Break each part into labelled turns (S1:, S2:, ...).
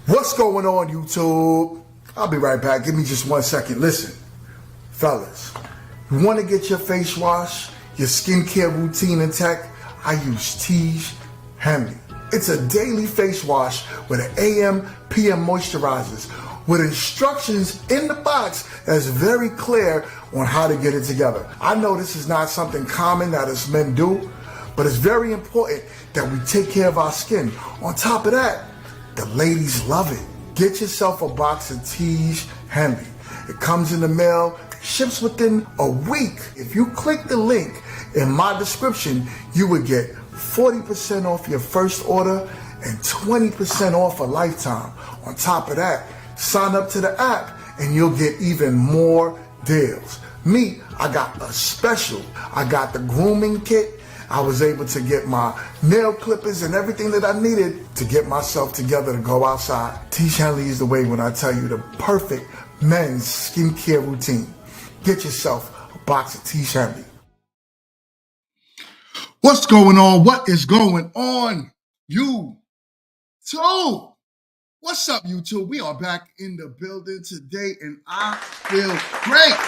S1: What's going on, YouTube? I'll be right back. Give me just 1 second. Listen, fellas, you want to get your face wash, your skincare routine intact? I use Tiege Handy. It's a daily face wash with an AM, PM moisturizers with instructions in the box that's very clear on how to get it together. I know this is not something common that us men do, but it's very important that we take care of our skin. On top of that, the ladies love it. Get yourself a box of Tiege Handy. It comes in the mail, ships within a week. If you click the link in my description, you would get 40% off your first order and 20% off a lifetime. On top of that, sign up to the app and you'll get even more deals. Me, I got a special. I got the grooming kit. I was able to get my nail clippers and everything that I needed to get myself together to go outside. Tiege Handy is the way when I tell you the perfect men's skincare routine. Get yourself a box of Tiege Handy. What's going on? What is going on, YouTube? What's up, YouTube? We are back in the building today and I feel great.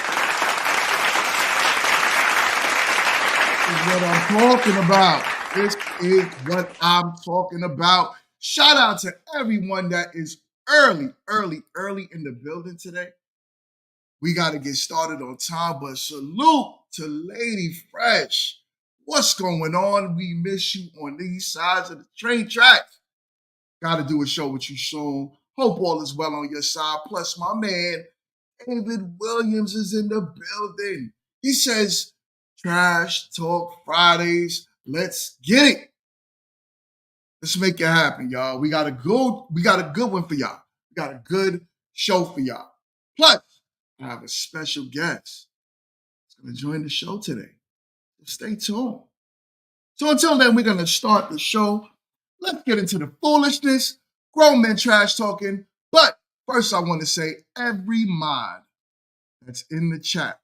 S1: Is what I'm talking about. This is what I'm talking about. Shout out to everyone that is early in the building today. We got to get started on time, but salute to Lady Fresh. What's going on? We miss you on these sides of the train tracks. Got to do a show with you soon. Hope all is well on your side. Plus, my man, David Williams is in the building. He says, Trash Talk Fridays. Let's get it. Let's make it happen, y'all. We got a good one for y'all. We got a good show for y'all. Plus, I have a special guest that's going to join the show today. So stay tuned. So until then, we're going to start the show. Let's get into the foolishness, grown men trash talking. But first, I want to say every mod that's in the chat,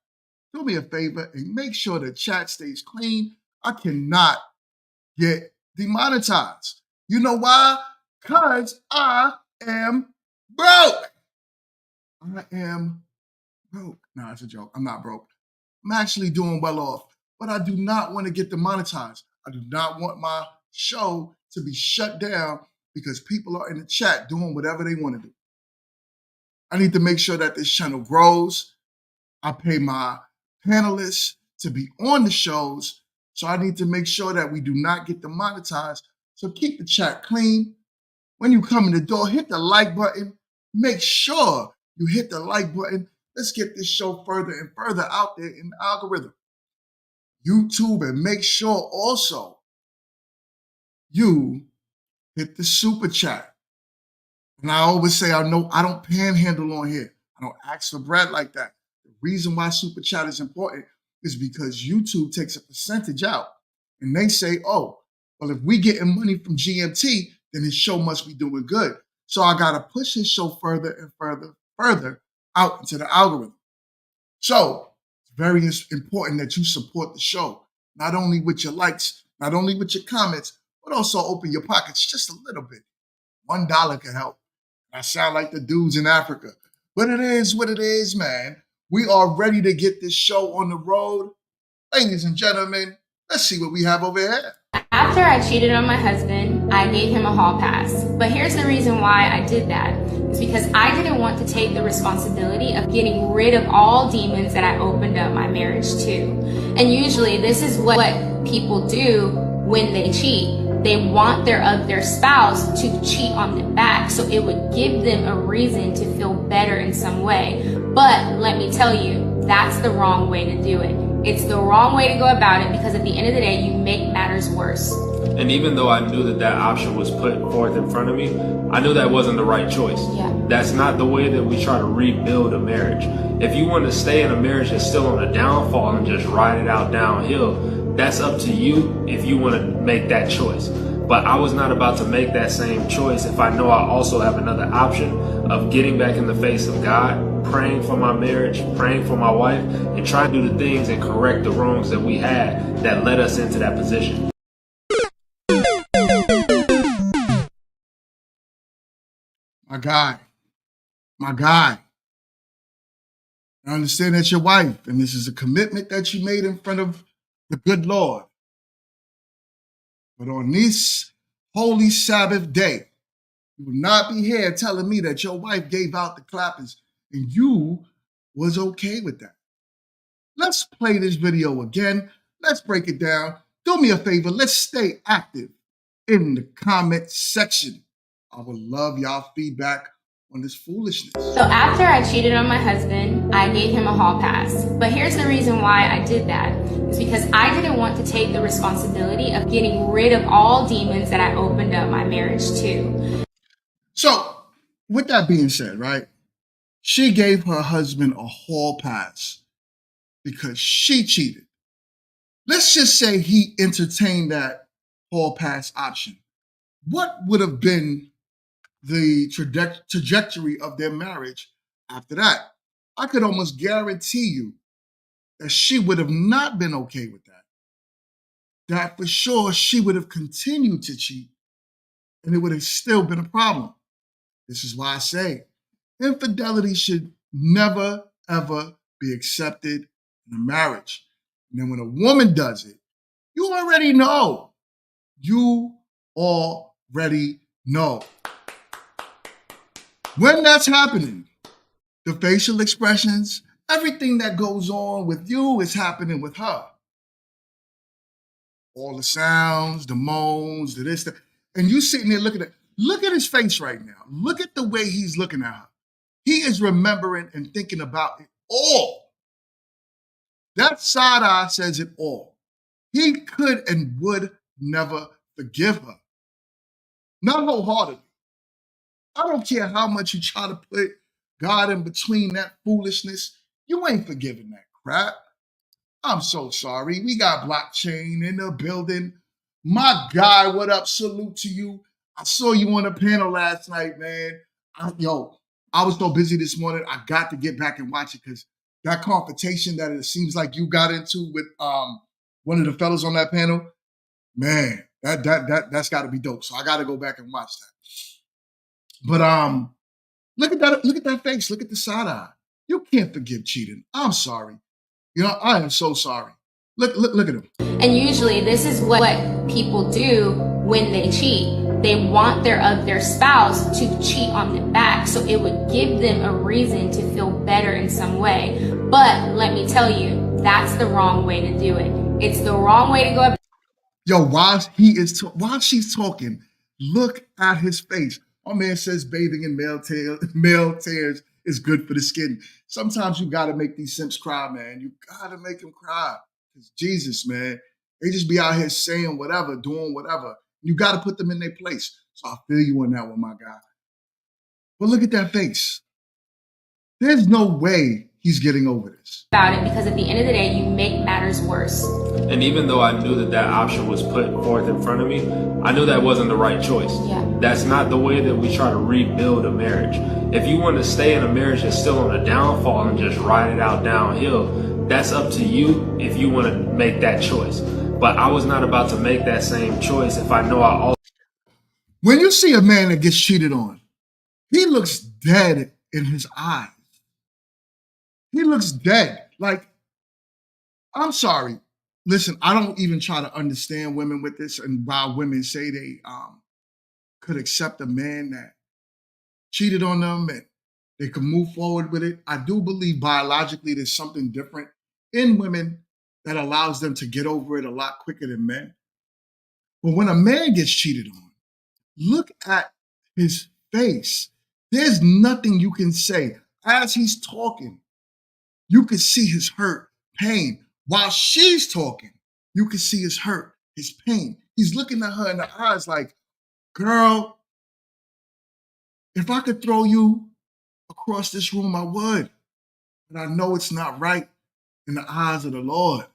S1: do me a favor and make sure the chat stays clean. I cannot get demonetized. You know why? Because I am broke. I am broke. No, it's a joke. I'm not broke. I'm actually doing well off, but I do not want to get demonetized. I do not want my show to be shut down because people are in the chat doing whatever they want to do. I need to make sure that this channel grows. I pay my panelists to be on the shows, so I need to make sure that we do not get demonetized. So keep the chat clean. When you come in the door, hit the like button. Make sure you hit the like button. Let's get this show further and further out there in the algorithm. YouTube, and make sure also you hit the super chat. And I always say, I don't panhandle on here. I don't ask for bread like that. The reason why super chat is important is because YouTube takes a percentage out. And they say, oh, well, if we getting money from GMT, then his show must be doing good. So I got to push his show further and further out into the algorithm. So it's very important that you support the show, not only with your likes, not only with your comments, but also open your pockets just a little bit. $1 can help. I sound like the dudes in Africa, but it is what it is, man. We are ready to get this show on the road. Ladies and gentlemen, let's see what we have over here.
S2: After I cheated on my husband, I gave him a hall pass. But here's the reason why I did that. It's because I didn't want to take the responsibility of getting rid of all demons that I opened up my marriage to. And usually this is what people do when they cheat. They want their spouse to cheat on them back, so it would give them a reason to feel better in some way. But let me tell you, that's the wrong way to do it. It's the wrong way to go about it because at the end of the day, you make matters worse.
S3: And even though I knew that option was put forth in front of me, I knew that wasn't the right choice.
S2: Yeah.
S3: That's not the way that we try to rebuild a marriage. If you want to stay in a marriage that's still on a downfall and just ride it out downhill, that's up to you if you want to make that choice. But I was not about to make that same choice if I know I also have another option of getting back in the face of God, praying for my marriage, praying for my wife, and trying to do the things and correct the wrongs that we had that led us into that position.
S1: My guy. I understand that's your wife, and this is a commitment that you made in front of the good Lord. But on this holy Sabbath day, you will not be here telling me that your wife gave out the clappers and you was okay with that. Let's play this video again. Let's break it down. Do me a favor. Let's stay active in the comment section. I would love y'all feedback on this foolishness.
S2: So after I cheated on my husband, I gave him a hall pass. But here's the reason why I did that. It's because I didn't want to take the responsibility of getting rid of all demons that I opened up my marriage to.
S1: So with that being said, right, she gave her husband a hall pass because she cheated. Let's just say he entertained that hall pass option. What would have been the trajectory of their marriage after that? I could almost guarantee you that she would have not been okay with that. That for sure she would have continued to cheat and it would have still been a problem. This is why I say infidelity should never, ever be accepted in a marriage. And then when a woman does it, you already know. You already know. When that's happening, the facial expressions, everything that goes on with you is happening with her. All the sounds, the moans, the this, and you sitting there looking at, look at his face right now. Look at the way he's looking at her. He is remembering and thinking about it all. That side eye says it all. He could and would never forgive her. Not wholeheartedly. I don't care how much you try to put God in between that foolishness. You ain't forgiving that crap. I'm so sorry. We got blockchain in the building. My guy, what up? Salute to you. I saw you on the panel last night, man. I was so busy this morning. I got to get back and watch it because that confrontation that it seems like you got into with one of the fellas on that panel, man, that's got to be dope. So I got to go back and watch that. But look at that face. Look at the side eye. You can't forgive cheating. I'm sorry. I am so sorry. Look at him.
S2: And usually this is what people do when they cheat. They want their spouse to cheat on them back, so it would give them a reason to feel better in some way. But let me tell you, that's the wrong way to do it. It's the wrong way to go.
S1: Yo, while she's talking, look at his face. My man says bathing in male tears is good for the skin. Sometimes you gotta make these simps cry, man. You gotta make them cry. It's Jesus, man. They just be out here saying whatever, doing whatever. You got to put them in their place. So I feel you on that one, my guy. But look at that face. There's no way he's getting over this.
S2: About it, because at the end of the day, you make matters worse.
S3: And even though I knew that option was put forth in front of me, I knew that wasn't the right choice.
S2: Yeah.
S3: That's not the way that we try to rebuild a marriage. If you want to stay in a marriage that's still on a downfall and just ride it out downhill, that's up to you if you want to make that choice. But I was not about to make that same choice if I know I also...
S1: When you see a man that gets cheated on, he looks dead in his eyes. He looks dead. Like, I'm sorry. Listen, I don't even try to understand women with this and why women say they could accept a man that cheated on them and they could move forward with it. I do believe biologically there's something different in women that allows them to get over it a lot quicker than men. But when a man gets cheated on, look at his face. There's nothing you can say. As he's talking, you can see his hurt, pain. While she's talking, you can see his hurt, his pain. He's looking at her in the eyes like, girl, if I could throw you across this room, I would. But I know it's not right in the eyes of the Lord.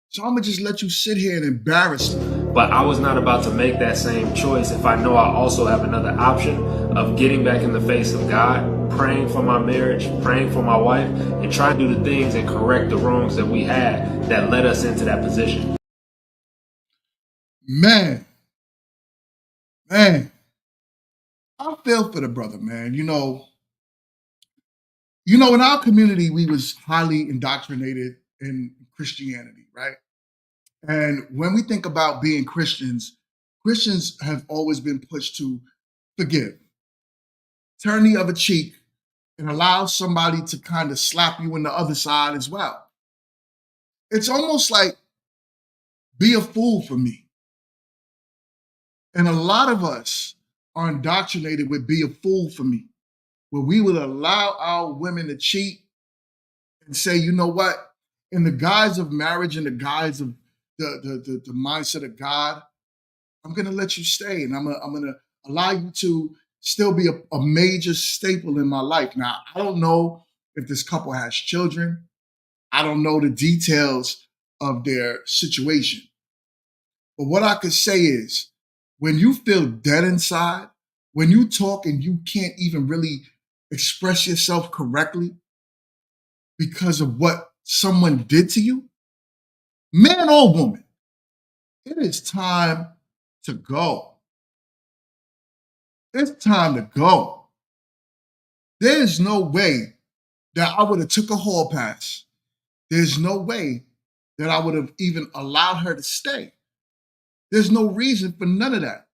S1: So I'm gonna just let you sit here and embarrass me.
S3: But I was not about to make that same choice if I know I also have another option of getting back in the face of God, praying for my marriage, praying for my wife, and trying to do the things and correct the wrongs that we had that led us into that position.
S1: Man, I feel for the brother, man. In our community, we was highly indoctrinated in Christianity, right? And when we think about being Christians, Christians have always been pushed to forgive, turn the other cheek, and allow somebody to kind of slap you in the other side as well. It's almost like be a fool for me. And a lot of us are indoctrinated with be a fool for me, where we would allow our women to cheat and say, you know what, in the guise of marriage, in the guise of the mindset of God, I'm gonna let you stay and I'm gonna allow you to still be a major staple in my life. Now, I don't know if this couple has children. I don't know the details of their situation. But what I could say is, when you feel dead inside, when you talk and you can't even really express yourself correctly because of what someone did to you, man or woman, it is time to go. It's time to go. There's no way that I would have took a hall pass. There's no way that I would have even allowed her to stay. There's no reason for none of that.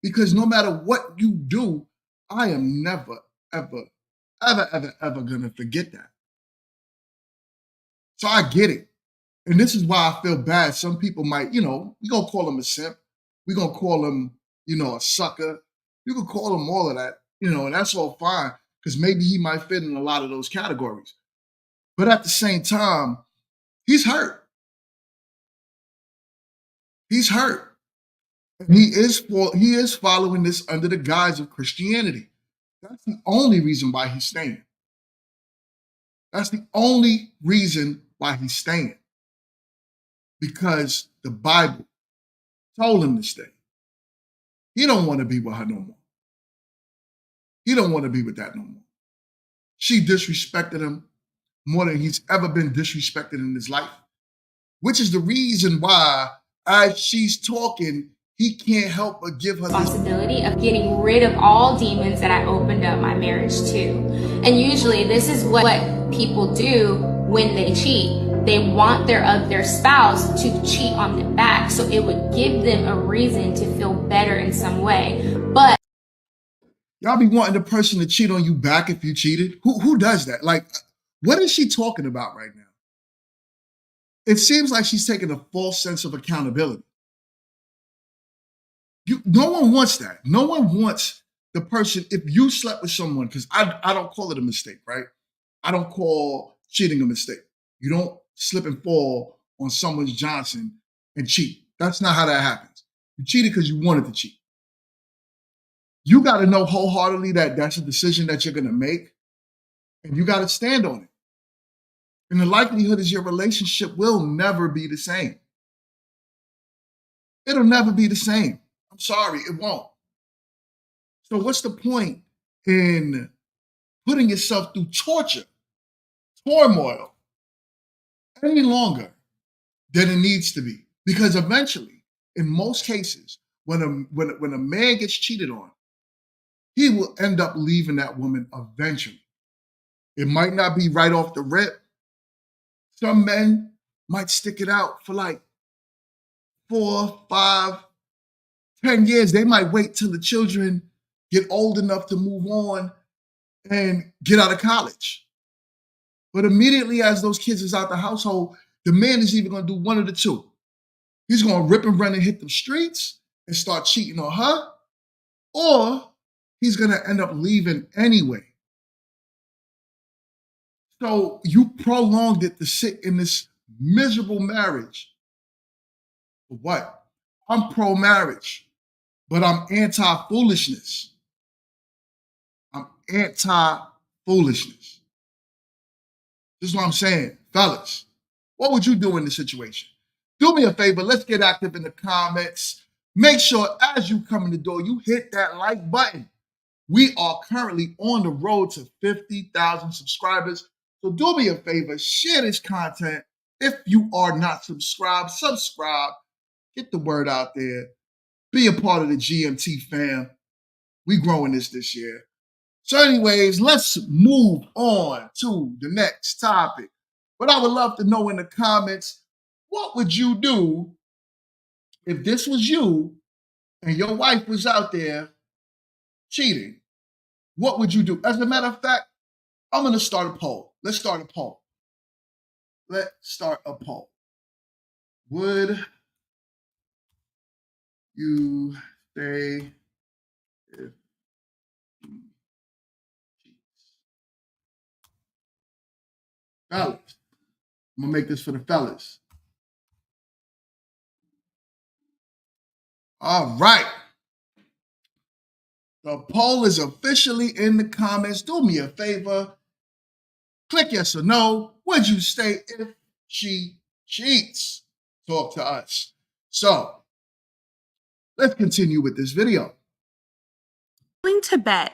S1: Because no matter what you do, I am never, ever, ever, ever, ever gonna forget that. So I get it. And this is why I feel bad. Some people might, we're gonna call him a simp. We're gonna call him, a sucker. You can call him all of that, and that's all fine. because maybe he might fit in a lot of those categories. But at the same time, he's hurt. He's hurt. And he is following this under the guise of Christianity. That's the only reason why he's staying. That's the only reason why he's staying. Because the Bible told him to stay. He don't want to be with her no more. He don't want to be with that no more. She disrespected him more than he's ever been disrespected in his life, which is the reason why, as she's talking, he can't help but give her
S2: responsibility of getting rid of all demons that I opened up my marriage to. And usually this is what people do when they cheat. They want their spouse to cheat on them back, so it would give them a reason to feel better in some way. But
S1: y'all be wanting the person to cheat on you back if you cheated? Who does that? Like, what is she talking about right now? It seems like she's taking a false sense of accountability. No one wants that. No one wants the person, if you slept with someone, because I don't call it a mistake, right? I don't call cheating a mistake. You don't slip and fall on someone's Johnson and cheat. That's not how that happens. You cheated because you wanted to cheat. You got to know wholeheartedly that that's a decision that you're going to make, and you got to stand on it. And the likelihood is your relationship will never be the same. It'll never be the same. I'm sorry, it won't. So what's the point in putting yourself through torture, turmoil, any longer than it needs to be? Because eventually, in most cases, when a man gets cheated on, he will end up leaving that woman eventually. It might not be right off the rip. Some men might stick it out for like 4, 5, 10 years. They might wait till the children get old enough to move on and get out of college. But immediately as those kids is out the household, the man is either going to do one of the two. He's going to rip and run and hit the streets and start cheating on her, or he's going to end up leaving anyway. So you prolonged it to sit in this miserable marriage. For what? I'm pro-marriage, but I'm anti-foolishness. I'm anti-foolishness. This is what I'm saying. Fellas, what would you do in this situation? Do me a favor. Let's get active in the comments. Make sure as you come in the door, you hit that like button. We are currently on the road to 50,000 subscribers. So do me a favor, share this content. If you are not subscribed, subscribe. Get the word out there. Be a part of the GMT fam. We growing this year. So anyways, let's move on to the next topic. But I would love to know in the comments, what would you do if this was you and your wife was out there cheating? What would you do? As a matter of fact, I'm going to start a poll. Let's start a poll. Let's start a poll. Would you stay if he cheats? Fellas, I'm going to make this for the fellas. All right. The poll is officially in the comments. Do me a favor. Click yes or no. Would you stay if she cheats? Talk to us. So, let's continue with this video.
S4: Willing to bet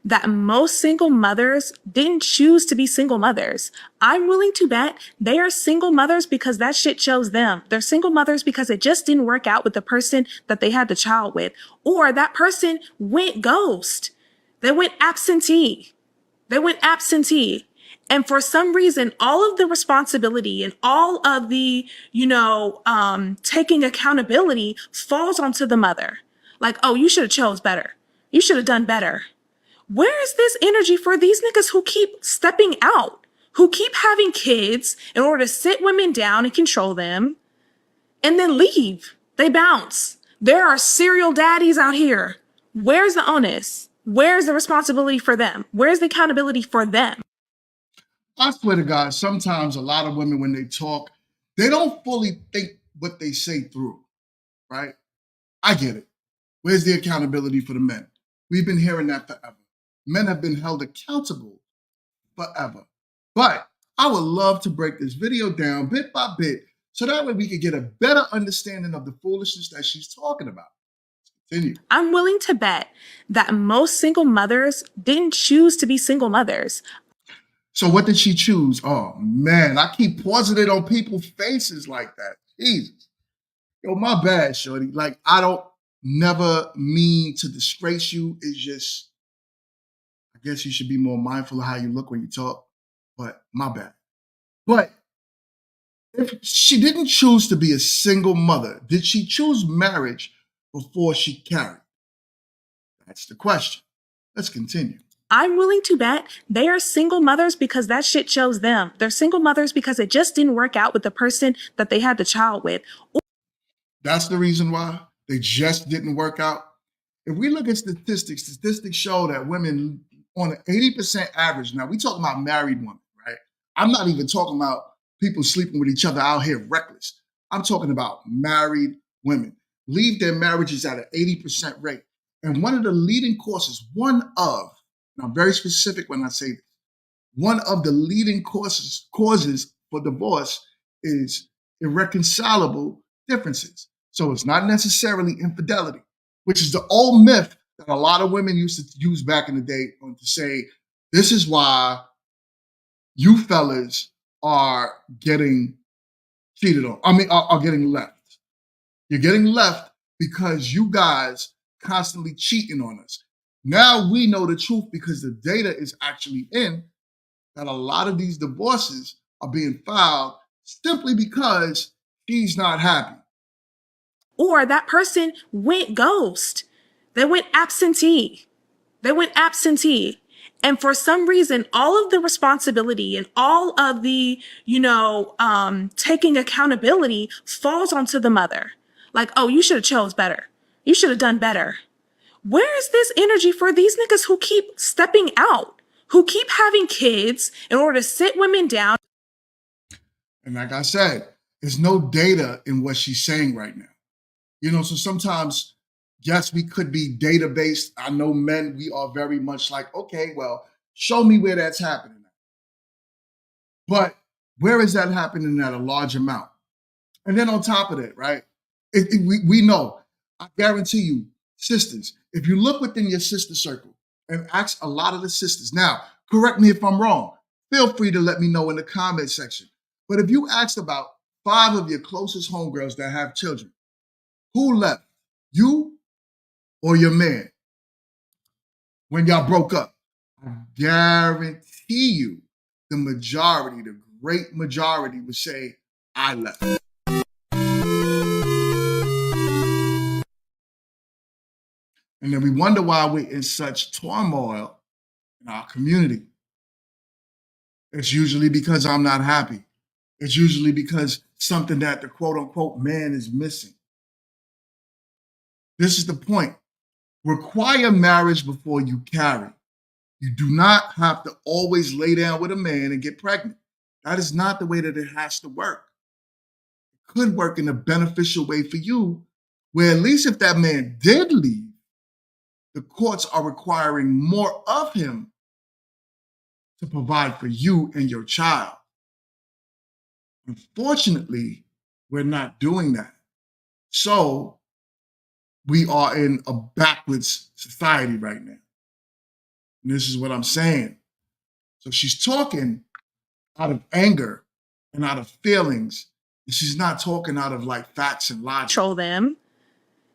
S4: that most single mothers didn't choose to be single mothers. I'm willing to bet they are single mothers because that shit chose them. They're single mothers because it just didn't work out with the person that they had the child with, or that person went ghost. They went absentee. And for some reason, all of the responsibility and all of the, taking accountability falls onto the mother. Like, oh, you should have chose better. You should have done better. Where is this energy for these niggas who keep stepping out, who keep having kids in order to sit women down and control them and then leave? They bounce. There are serial daddies out here. Where's the onus? Where's the responsibility for them? Where's the accountability for them?
S1: I swear to God, sometimes a lot of women, when they talk, they don't fully think what they say through, right? I get it. Where's the accountability for the men? We've been hearing that forever. Men have been held accountable forever. But I would love to break this video down bit by bit so that way we could get a better understanding of the foolishness that she's talking about. Continue.
S4: I'm willing to bet that most single mothers didn't choose to be single mothers.
S1: So what did she choose? Oh man, I keep pausing it on people's faces like that. Jesus. Yo, my bad, shorty. Like, I don't never mean to disgrace you. It's just, I guess you should be more mindful of how you look when you talk. But my bad. But if she didn't choose to be a single mother, did she choose marriage before she carried? That's the question. Let's continue.
S4: I'm willing to bet they are single mothers because that shit chose them. They're single mothers because it just didn't work out with the person that they had the child with.
S1: That's the reason why they just didn't work out. If we look at statistics show that women on an 80% average, now we talking about married women, right? I'm not even talking about people sleeping with each other out here reckless. I'm talking about married women. Leave their marriages at an 80% rate. And one of the leading causes, and I'm very specific when I say this, one of the leading causes for divorce is irreconcilable differences. So it's not necessarily infidelity, which is the old myth that a lot of women used to use back in the day to say, this is why you fellas are getting cheated on. Are getting left. You're getting left because you guys constantly cheating on us. Now we know the truth because the data is actually in that a lot of these divorces are being filed simply because she's not happy.
S4: Or that person went ghost. They went absentee. And for some reason, all of the responsibility and all of the, taking accountability falls onto the mother. Like, oh, you should have chose better. You should have done better. Where is this energy for these niggas who keep stepping out, who keep having kids in order to sit women down?
S1: And like I said, there's no data in what she's saying right now. So sometimes, yes, we could be data-based. I know men, we are very much like, okay, well, show me where that's happening. But where is that happening at a large amount? And then on top of that, right, we know, I guarantee you, sisters, if you look within your sister circle and ask a lot of the sisters, now, correct me if I'm wrong, feel free to let me know in the comment section. But if you asked about 5 of your closest homegirls that have children, who left, you or your man, when y'all broke up? I guarantee you the great majority would say, I left. And then we wonder why we're in such turmoil in our community. It's usually because I'm not happy. It's usually because something that the quote unquote man is missing. This is the point. Require marriage before you carry. You do not have to always lay down with a man and get pregnant. That is not the way that it has to work. It could work in a beneficial way for you, where at least if that man did leave, the courts are requiring more of him to provide for you and your child. Unfortunately, we're not doing that. So we are in a backwards society right now. And this is what I'm saying. So she's talking out of anger and out of feelings. And she's not talking out of like facts and logic.
S4: Control them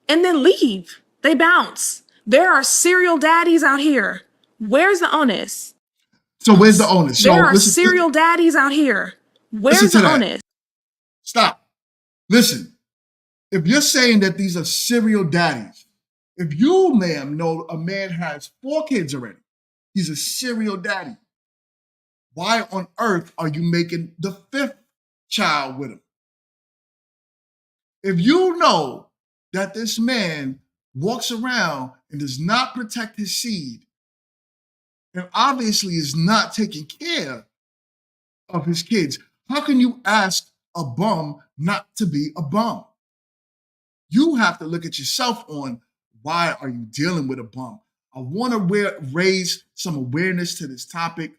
S4: and then leave. They bounce. There are serial daddies out here. Where's the onus?
S1: So where's the onus?
S4: There are serial daddies out here. Where's the onus?
S1: Stop. Listen, if you're saying that these are serial daddies, if you, ma'am, know a man has 4 kids already, he's a serial daddy, why on earth are you making the 5th child with him? If you know that this man walks around and does not protect his seed and obviously is not taking care of his kids, how can you ask a bum not to be a bum? You have to look at yourself on why are you dealing with a bum? I want to raise some awareness to this topic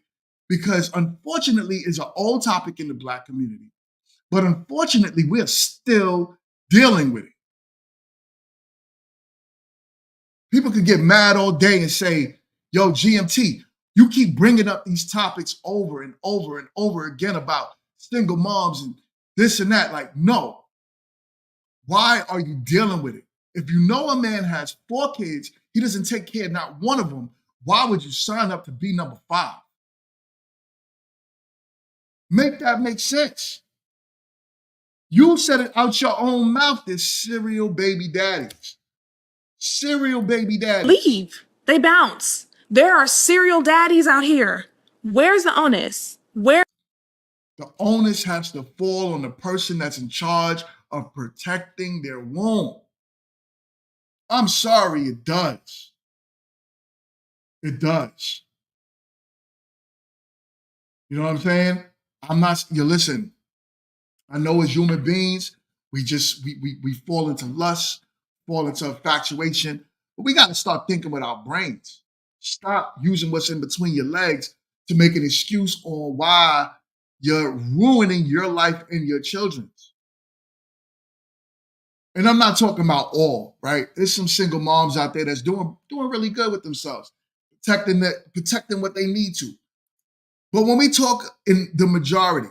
S1: because unfortunately it's an old topic in the Black community, but unfortunately we're still dealing with it. People could get mad all day and say, yo, GMT, you keep bringing up these topics over and over and over again about single moms and this and that. Like, no. Why are you dealing with it? If you know a man has 4 kids, he doesn't take care of not one of them, why would you sign up to be number 5? Make that make sense. You said it out your own mouth, there's serial baby daddies. Serial baby daddies.
S4: Leave. They bounce. There are serial daddies out here. Where's the onus? Where?
S1: The onus has to fall on the person that's in charge of protecting their womb. I'm sorry, it does. It does. You know what I'm saying? Listen, I know as human beings, we fall into lust, fall into infatuation, but we got to start thinking with our brains. Stop using what's in between your legs to make an excuse on why you're ruining your life and your children's. And I'm not talking about all, right? There's some single moms out there that's doing really good with themselves, protecting what they need to. But when we talk in the majority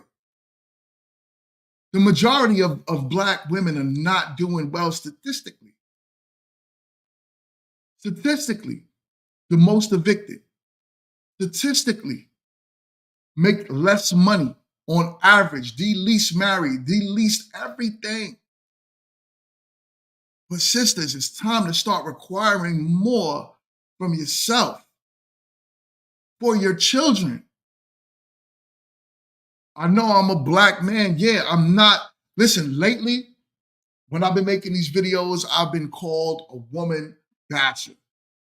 S1: of Black women are not doing well statistically. Statistically, the most evicted. Statistically, make less money on average, the least married, the least everything. But sisters, it's time to start requiring more from yourself for your children. I know I'm a Black man. Yeah, I'm not. Listen, lately, when I've been making these videos, I've been called a woman basher.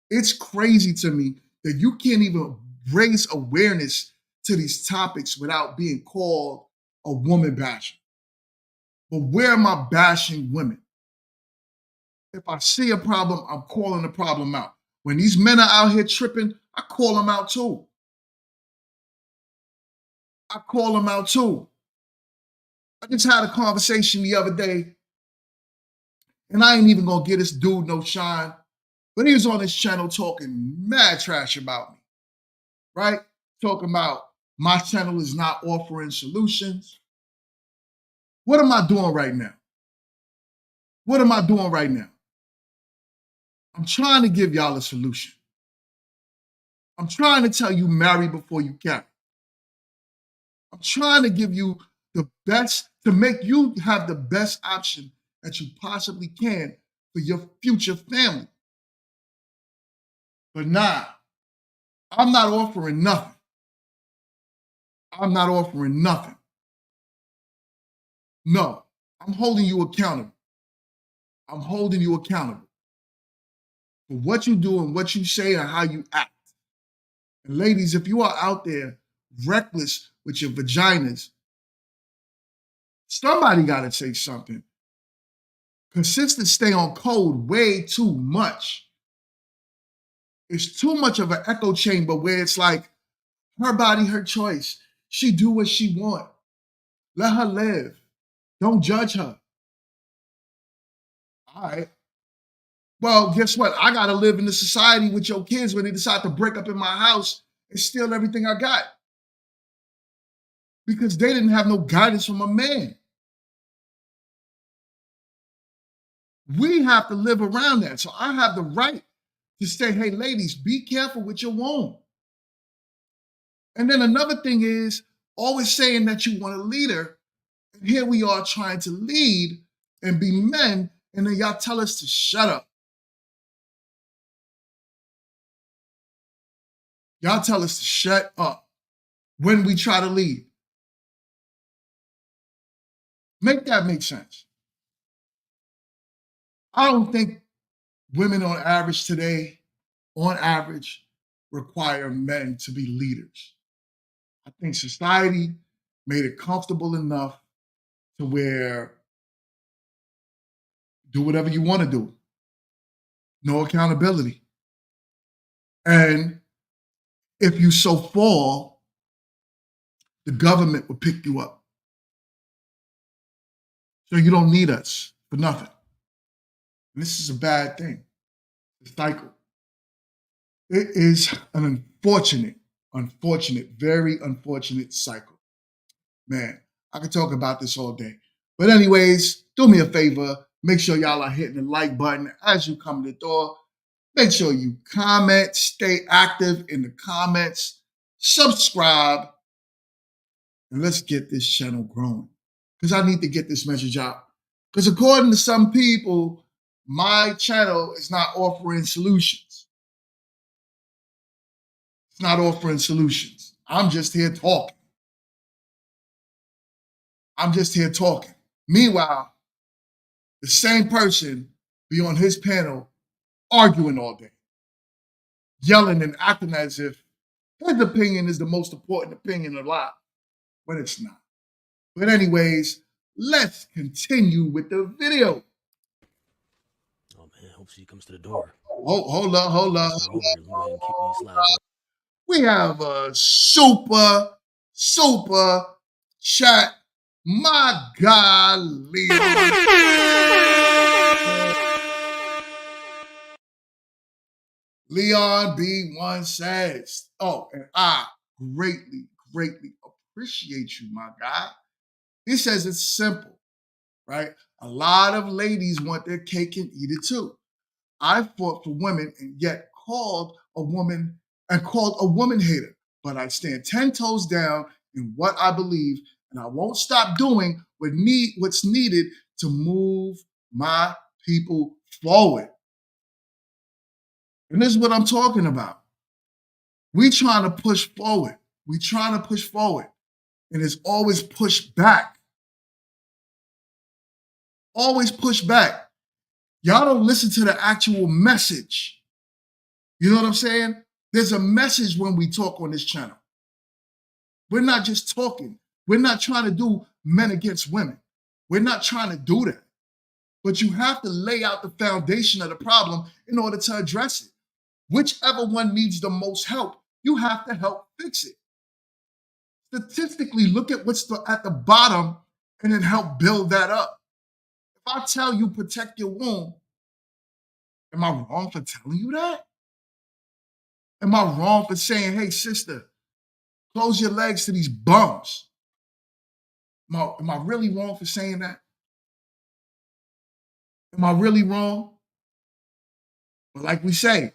S1: It's crazy to me that you can't even raise awareness to these topics without being called a woman basher. But where am I bashing women? If I see a problem, I'm calling the problem out. When these men are out here tripping, I call them out too. I call them out too. I just had a conversation the other day, and I ain't even gonna give this dude no shine, but he was on his channel talking mad trash about me, right? Talking about my channel is not offering solutions. What am I doing right now? What am I doing right now? I'm trying to give y'all a solution. I'm trying to tell you marry before you carry. I'm trying to give you the best, to make you have the best option that you possibly can for your future family. But nah, I'm not offering nothing. I'm not offering nothing. No, I'm holding you accountable. I'm holding you accountable for what you do and what you say and how you act. And ladies, if you are out there reckless with your vaginas, somebody got to say something. Because sisters stay on code way too much. It's too much of an echo chamber where it's like, her body, her choice. She do what she want. Let her live. Don't judge her. All right. Well, guess what? I got to live in the society with your kids when they decide to break up in my house and steal everything I got. Because they didn't have no guidance from a man. We have to live around that. So I have the right to say, hey, ladies, be careful with your womb. And then another thing is always saying that you want a leader. And here we are trying to lead and be men, and then y'all tell us to shut up. Y'all tell us to shut up when we try to lead. Make that make sense. I don't think women on average today, require men to be leaders. I think society made it comfortable enough to where do whatever you want to do, no accountability. And if you so fall, the government will pick you up. So you don't need us for nothing. And this is a bad thing. The cycle. It is an unfortunate, very unfortunate cycle. Man, I could talk about this all day. But anyways, do me a favor. Make sure y'all are hitting the like button as you come to the door. Make sure you comment, stay active in the comments, subscribe, and let's get this channel growing. Because I need to get this message out. Because according to some people, my channel is not offering solutions. It's not offering solutions. I'm just here talking. Meanwhile, the same person be on his panel arguing all day, yelling and acting as if his opinion is the most important opinion alive, but it's not. But anyways, let's continue with the video.
S5: Oh man, hope she comes to the door.
S1: Hold up.
S5: First time over here, let me go ahead and kick these slides off.
S1: We have a super chat. My God, Leon. Leon B1 says, oh, and I greatly appreciate you, my guy. He says it's simple, right? A lot of ladies want their cake and eat it too. I fought for women and yet called a woman hater, but I stand 10 toes down in what I believe, and I won't stop doing what's needed to move my people forward. And this is what I'm talking about. We trying to push forward. And it's always pushed back. Y'all don't listen to the actual message. You know what I'm saying? There's a message when we talk on this channel. We're not just talking. We're not trying to do men against women. We're not trying to do that. But you have to lay out the foundation of the problem in order to address it. Whichever one needs the most help, you have to help fix it. Statistically, look at what's at the bottom and then help build that up. If I tell you protect your womb, am I wrong for telling you that? Am I wrong for saying, hey, sister, close your legs to these bums? Am I really wrong for saying that? Am I really wrong? But like we say,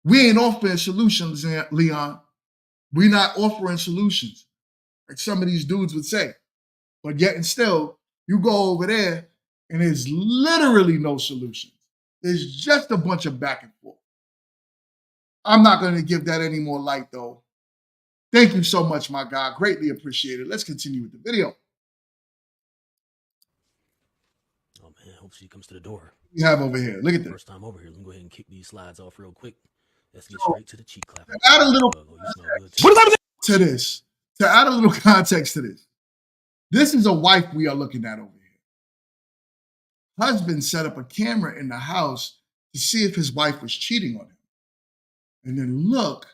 S1: we ain't offering solutions, Leon. We're not offering solutions, like some of these dudes would say. But yet and still, you go over there and there's literally no solutions. There's just a bunch of back and forth. I'm not going to give that any more light, though. Thank you so much, my guy. Greatly appreciate it. Let's continue with the video.
S5: Oh man, hope she comes to the door.
S1: We have over here. Look at this.
S5: First time over here, let me go ahead and kick these slides off real quick. Let's get straight to the cheek clapping.
S1: Add a little to this. To add a little context to this. This is a wife we are looking at over here. Husband set up a camera in the house to see if his wife was cheating on him. And then look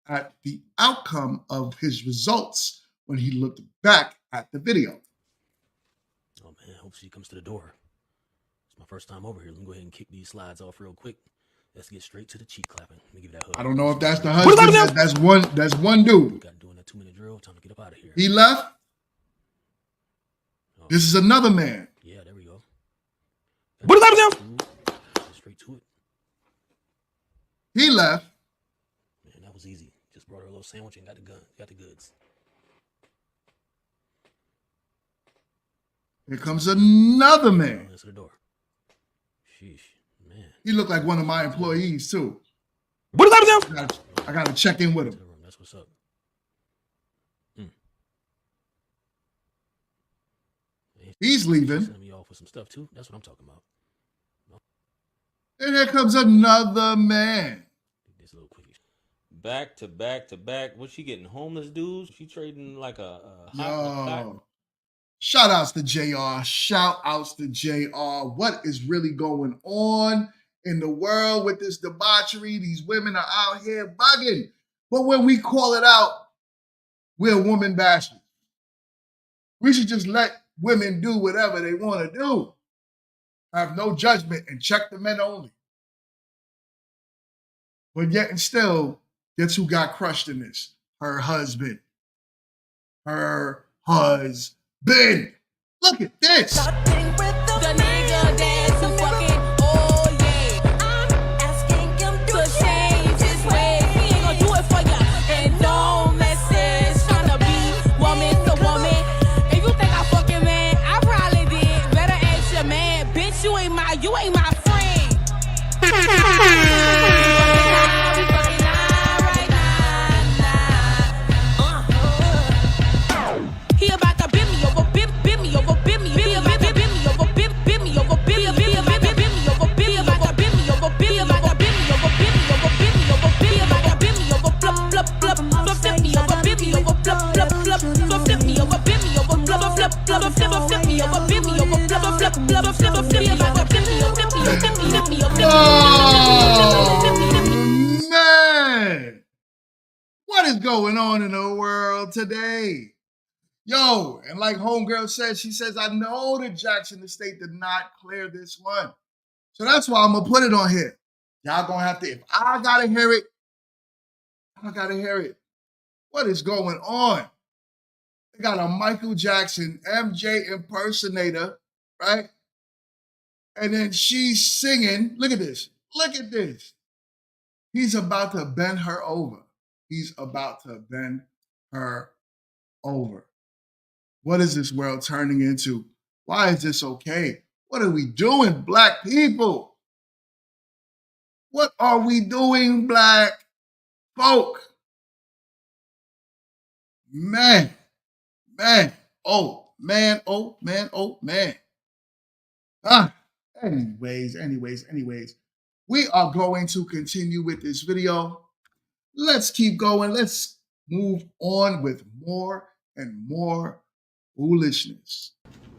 S1: at the outcome of his results when he looked back at the video.
S5: Oh man, hope she comes to the door. It's my first time over here. Let me go ahead and kick these slides off real quick. Let's get straight to the cheek clapping. Let me give that hug.
S1: I don't know if that's the husband. That's one dude.
S5: Got doing that 2-minute drill. Time to get up out of here.
S1: He left.
S5: Oh,
S1: this is another man.
S5: Yeah, there we go. Straight to it.
S1: He left.
S5: Man, that was easy. Just brought her a little sandwich and got the goods.
S1: Here comes another man.
S5: Answer the door. Sheesh, man.
S1: He looked like one of my employees too. I gotta check in with him.
S5: That's what's up.
S1: He's leaving.
S5: Sending me off with some stuff too. That's what I'm talking about.
S1: And here comes another man.
S5: This little quickie. Back to back to back. Was she getting homeless dudes? She trading like a hot with a back?
S1: Yo. Shout outs to JR. Shout outs to JR. What is really going on in the world with this debauchery? These women are out here bugging. But when we call it out, we're woman bashers. We should just let women do whatever they want to do. Have no judgment and check the men only. But yet and still, guess who got crushed in this? Her husband. Her husband. Look at this.
S6: The nigga dance to fucking, oh yeah. I'm asking him to change his ways. He ain't gonna do it for ya. And don't message tryna be woman to woman. If you think I fucking man, I probably did. Better ask your man, bitch. You ain't my friend. He about to bend me over, bend me over, bend me, bend me over, bend me over, bend me over, bend me over, bend me over, bend me over, bend me over, bend me over, bend me over, bend me over, bend me over, bend me over, bend me over, bend me over, flip, flip, flip, flip me over, bend me over, flip, flip, flip, flip me over, bend me over, flip, flip, flip, flip me over, bend me over, flip, flip, flip, flip me over, bend me over, flip me over,
S1: Oh, man. What is going on in the world today? Yo, and like homegirl said, she says, I know the Jackson Estate did not clear this one. So that's why I'm going to put it on here. Y'all going to have to, if I got to hear it, I got to hear it. What is going on? They got a Michael Jackson MJ impersonator, right? And then she's singing. Look at this. Look at this. He's about to bend her over. He's about to bend her over. What is this world turning into? Why is this okay? What are we doing, black people? What are we doing, black folk? Man, oh, man. Anyways, we are going to continue with this video. Let's keep going. Let's move on with more and more foolishness.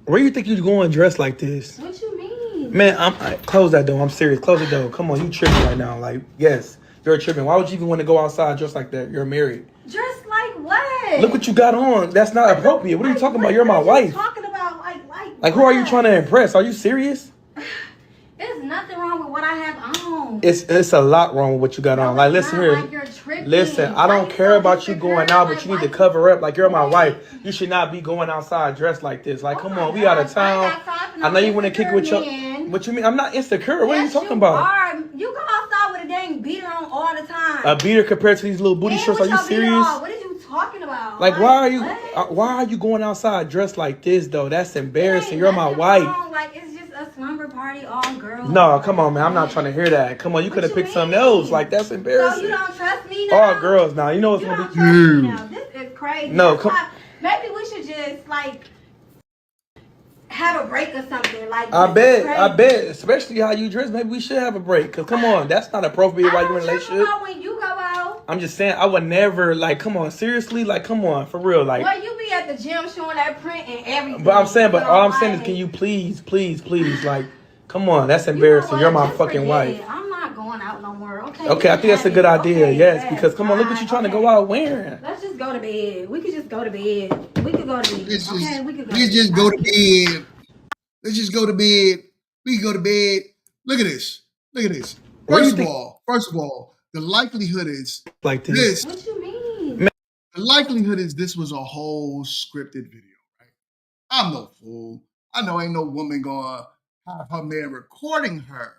S7: Where you think you going dressed like this?
S2: What you mean?
S7: Man, close that door. I'm serious. Close the door. Come on, you tripping right now. Like, yes, you're tripping. Why would you even want to go outside dressed like that? You're married.
S2: Dressed like what?
S7: Look what you got on. That's not appropriate. What are you talking about? You're my wife.
S2: Talking about
S7: Like, who are you trying to impress? Are you serious?
S2: There's nothing wrong with what I have on.
S7: It's a lot wrong with what you got on. Like, listen here.
S2: Like you're tripping.
S7: Listen, I don't care about you going out, but you need to cover up. Like, you're my wife. You should not be going outside dressed like this. Like, come on, we out of town. I know you want to kick it with your. What you mean? I'm not insecure. What are you talking about?
S2: You go outside with a dang beater on all the time.
S7: A beater compared to these little booty shorts? Are you serious?
S2: What are you talking about?
S7: Like, why are you going outside dressed like this though? That's embarrassing. You're my wife.
S2: Like, it's just a slumber party, all girls.
S7: No, come on, man. I'm not trying to hear that. Come on, you could have picked something else. Like, that's embarrassing.
S2: So you don't trust me now?
S7: All girls now. You know what's gonna be.
S2: Trust me now. This is crazy.
S7: No, come.
S2: Maybe we should just have a break or something. Like,
S7: I bet. Especially how you dress. Maybe we should have a break. Cause come on, that's not appropriate while you're in a relationship.
S2: When you go out.
S7: I'm just saying, I would never come on, seriously, come on, for real,
S2: Well, you be at the gym showing that print and everything.
S7: But I'm saying, all I'm saying is, can you please, come on, that's embarrassing. You're my fucking wife.
S2: I'm not going out no more. Okay.
S7: Okay, I think that's a good idea. Yes, because come on, look what you're trying to go out wearing.
S2: Let's just go to bed. We could just go to bed. We could go to bed.
S1: Let's just go to bed. Let's just go to bed. We can go to bed. Look at this. First of all, the likelihood is
S7: like this.
S2: What you mean?
S1: The likelihood is this was a whole scripted video, right? I'm no fool. I know ain't no woman gonna have her man recording her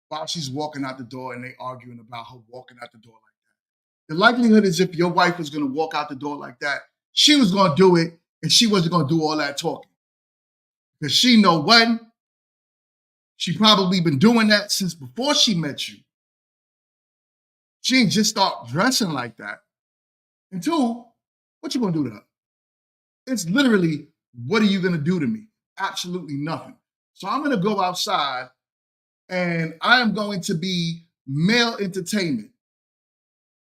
S1: while she's walking out the door and they arguing about her walking out the door like that. The likelihood is if your wife was gonna walk out the door like that, she was gonna do it and she wasn't gonna do all that talking. Because she know one, she probably been doing that since before she met you. She ain't just start dressing like that. And two, what you gonna do to her? It's literally, what are you gonna do to me? Absolutely nothing. So I'm gonna go outside and I am going to be male entertainment.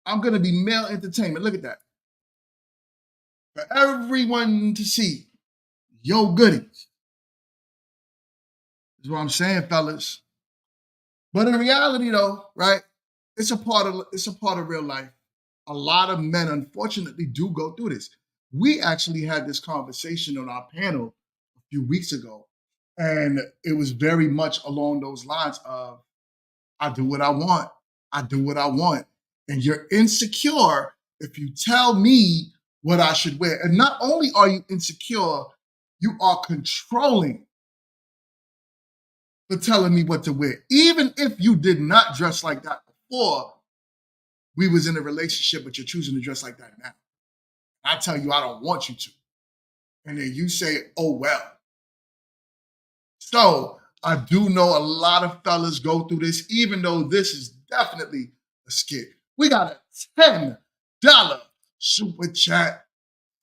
S1: I'm going to be male entertainment. Look at that. For everyone to see. Yo goodies. Is what I'm saying, fellas. But in reality, though, right? It's a part of real life. A lot of men, unfortunately, do go through this. We actually had this conversation on our panel a few weeks ago, and it was very much along those lines of, I do what I want. I do what I want. And you're insecure if you tell me what I should wear. And not only are you insecure, you are controlling for telling me what to wear. Even if you did not dress like that before we was in a relationship, but you're choosing to dress like that now. I tell you, I don't want you to. And then you say, oh, well. So I do know a lot of fellas go through this, even though this is definitely a skit. We got a $10 super chat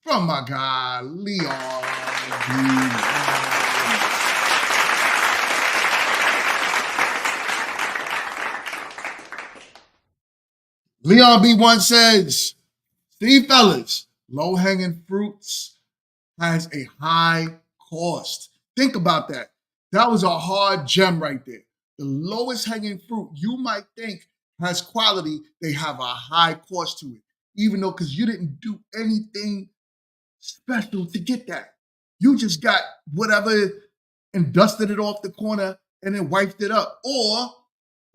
S1: from my guy, Leon. Leon B1 says, see, fellas, low-hanging fruits has a high cost. Think about that. That was a hard gem right there. The lowest hanging fruit you might think has quality, they have a high cost to it. Even though, because you didn't do anything special to get that. You just got whatever and dusted it off the corner and then wiped it up. Or,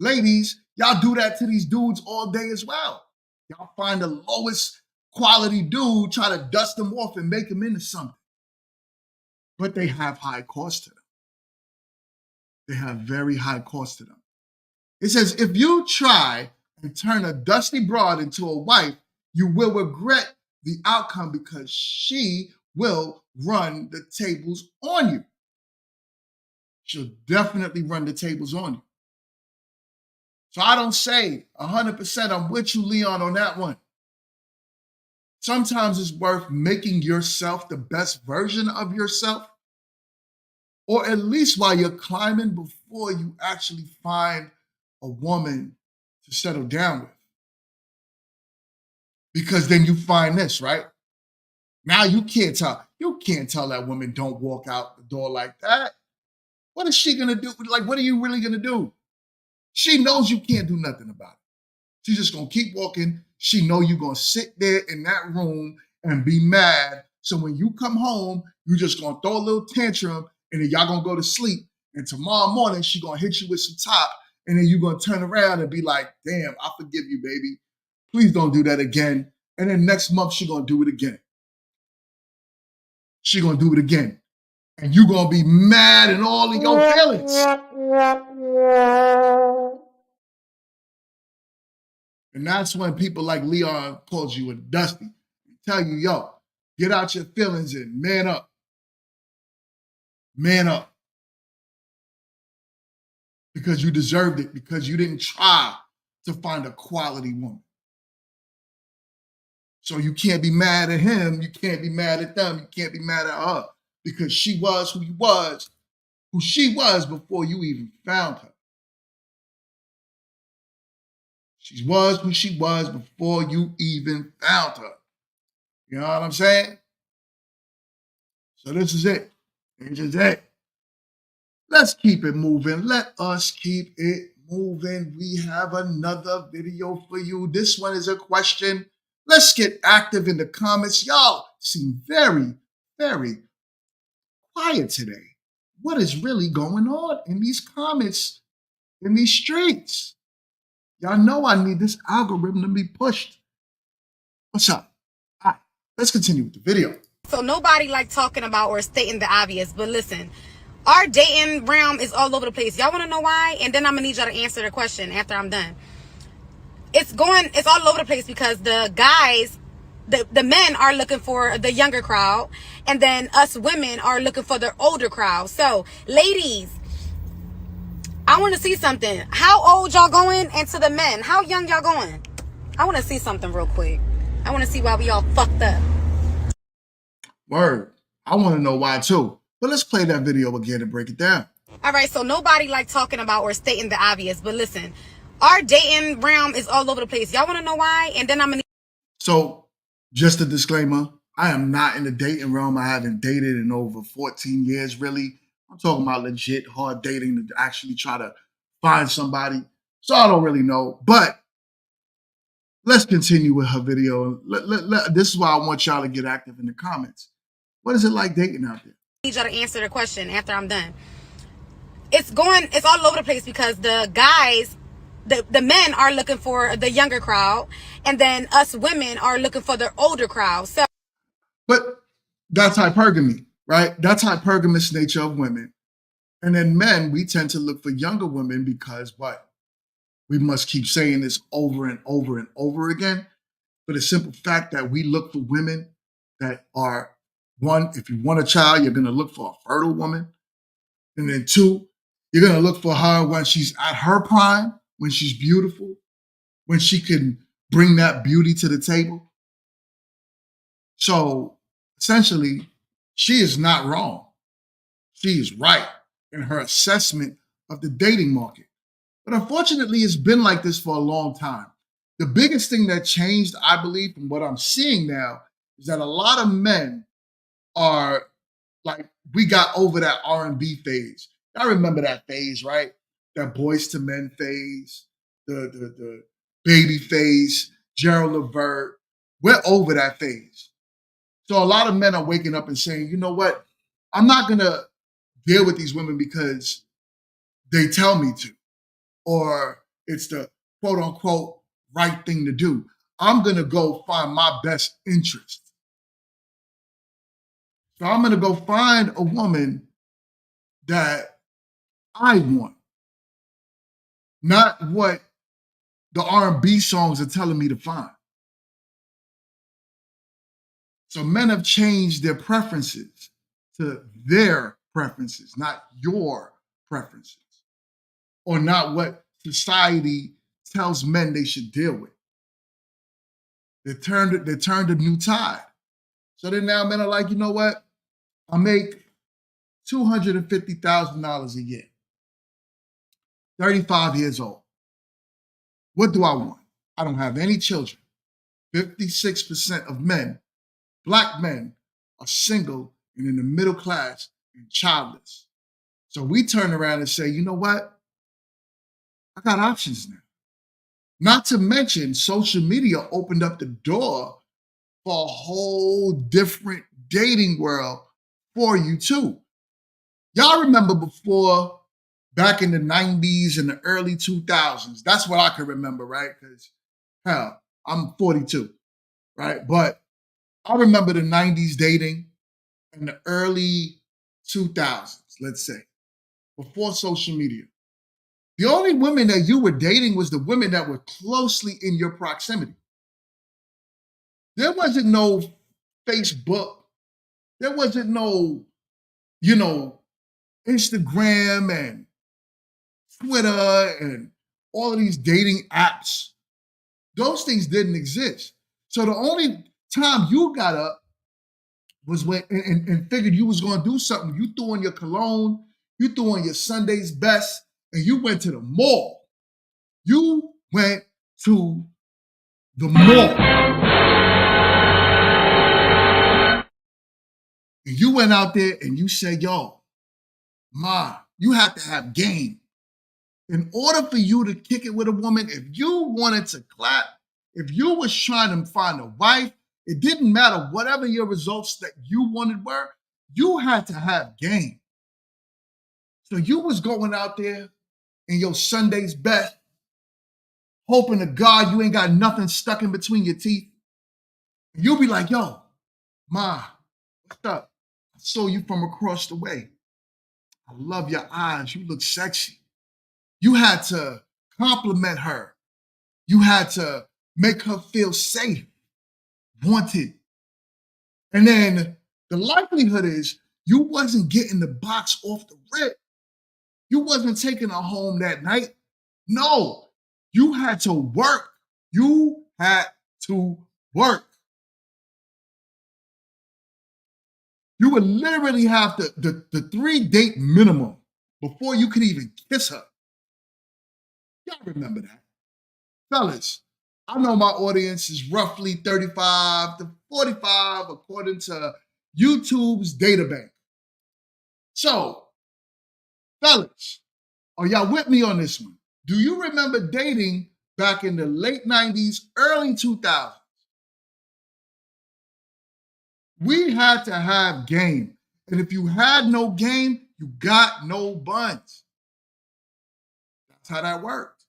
S1: ladies, y'all do that to these dudes all day as well. Y'all find the lowest quality dude, try to dust them off and make them into something. But they have high cost to them. They have very high cost to them. It says, if you try and turn a dusty broad into a wife, you will regret the outcome because she will run the tables on you. She'll definitely run the tables on you. So I don't say 100% I'm with you, Leon, on that one. Sometimes it's worth making yourself the best version of yourself, or at least while you're climbing before you actually find a woman to settle down with. Because then you find this, right? Now you can't tell that woman don't walk out the door like that. What is she gonna do? Like, what are you really gonna do? She knows you can't do nothing about it. She's just gonna keep walking. She know you're gonna sit there in that room and be mad. So when you come home, you just gonna throw a little tantrum and then y'all gonna go to sleep. And tomorrow morning, she gonna hit you with some top. And then you're gonna turn around and be like, damn, I forgive you, baby. Please don't do that again. And then next month, she gonna do it again. She gonna do it again. And you gonna be mad and all of your feelings. And that's when people like Leon calls you a dusty. Tell you, yo, get out your feelings and man up. Man up. Because you deserved it, because you didn't try to find a quality woman. So you can't be mad at him, you can't be mad at them, you can't be mad at her, because she was who she was before you even found her. She was who she was before you even found her. You know what I'm saying? So this is it. This is it. Let's keep it moving. Let us keep it moving. We have another video for you. This one is a question. Let's get active in the comments. Y'all seem very, very quiet today. What is really going on in these comments, in these streets? Y'all know I need this algorithm to be pushed. What's up? All right, let's continue with the video.
S8: So nobody like talking about or stating the obvious, but listen, our dating realm is all over the place. Y'all want to know why? And then I'm gonna need y'all to answer the question after I'm done. It's all over the place because the guys, the men are looking for the younger crowd, and then us women are looking for the older crowd. So ladies, I want to see something. How old y'all going? And to the men, how young y'all going? I want to see something real quick. I want to see why we all fucked up.
S1: Word. I want to know why too. But let's play that video again and break it down.
S8: All All right, so nobody like talking about or stating the obvious, but listen, our dating realm is all over the place. Y'all want to know why? And then I'm gonna.
S1: So, just a disclaimer, I am not in the dating realm. I haven't dated in over 14 years, really. I'm talking about legit hard dating to actually try to find somebody. So I don't really know. But let's continue with her video. This is why I want y'all to get active in the comments. What is it like dating out there?
S8: Need y'all to answer the question after I'm done. It's all over the place because the guys, the men are looking for the younger crowd, and then us women are looking for the older crowd. So,
S1: but that's hypergamy, right? That's hypergamous nature of women. And then men, we tend to look for younger women because what? We must keep saying this over and over and over again. For the simple fact that we look for women that are, one, if you want a child, you're going to look for a fertile woman. And then two, you're going to look for her when she's at her prime, when she's beautiful, when she can bring that beauty to the table. So essentially, she is not wrong. She is right in her assessment of the dating market. But unfortunately, it's been like this for a long time. The biggest thing that changed, I believe, from what I'm seeing now, is that a lot of men are like, we got over that R&B phase. I remember that phase, right? That Boys to Men phase, the baby phase, Gerald Levert. We're over that phase. So a lot of men are waking up and saying, you know what? I'm not going to deal with these women because they tell me to, or it's the quote unquote right thing to do. I'm going to go find my best interest. So I'm going to go find a woman that I want, not what the R&B songs are telling me to find. So men have changed their preferences to their preferences, not your preferences, or not what society tells men they should deal with. They turned a new tide. So then now men are like, you know what? I make $250,000 a year, 35 years old. What do I want? I don't have any children. 56% of men, Black men, are single and in the middle class and childless. So we turn around and say, you know what? I got options now. Not to mention, social media opened up the door for a whole different dating world for you too. Y'all remember before, back in the 90s and the early 2000s, that's what I can remember, right? Because, hell, I'm 42, right? But I remember the 90s dating and the early 2000s, let's say, before social media. The only women that you were dating was the women that were closely in your proximity. There wasn't no Facebook. There wasn't no, Instagram and Twitter and all of these dating apps. Those things didn't exist. So the only time you got up was when and figured you was going to do something. You threw on your cologne, you threw on your Sunday's best, and you went to the mall. You went to the mall. And you went out there and you said, yo, ma, you have to have game. In order for you to kick it with a woman, if you wanted to clap, if you was trying to find a wife, it didn't matter whatever your results that you wanted were, you had to have game. So you was going out there in your Sunday's best, hoping to God you ain't got nothing stuck in between your teeth. And you'll be like, yo, ma, what's up? I saw you from across the way. I love your eyes. You look sexy. You had to compliment her. You had to make her feel safe, wanted. And then the likelihood is you wasn't getting the box off the rip. You wasn't taking her home that night. No, you had to work. You had to work. You would literally have the 3-date minimum before you could even kiss her. Y'all remember that. Fellas, I know my audience is roughly 35 to 45 according to YouTube's data bank. So, fellas, are y'all with me on this one? Do you remember dating back in the late 90s, early 2000s? We had to have game. And if you had no game, you got no buns. That's how that worked.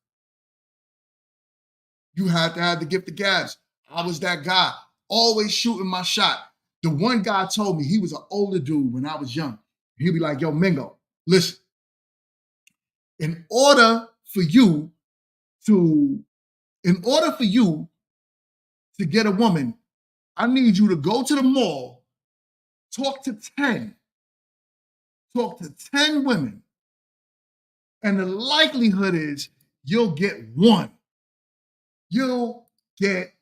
S1: You had to have the gift of gabs. I was that guy, always shooting my shot. The one guy told me, he was an older dude when I was young. He'd be like, yo, Mingo, listen, in order for you to get a woman, I need you to go to the mall, talk to 10 women, and the likelihood is you'll get one. You'll get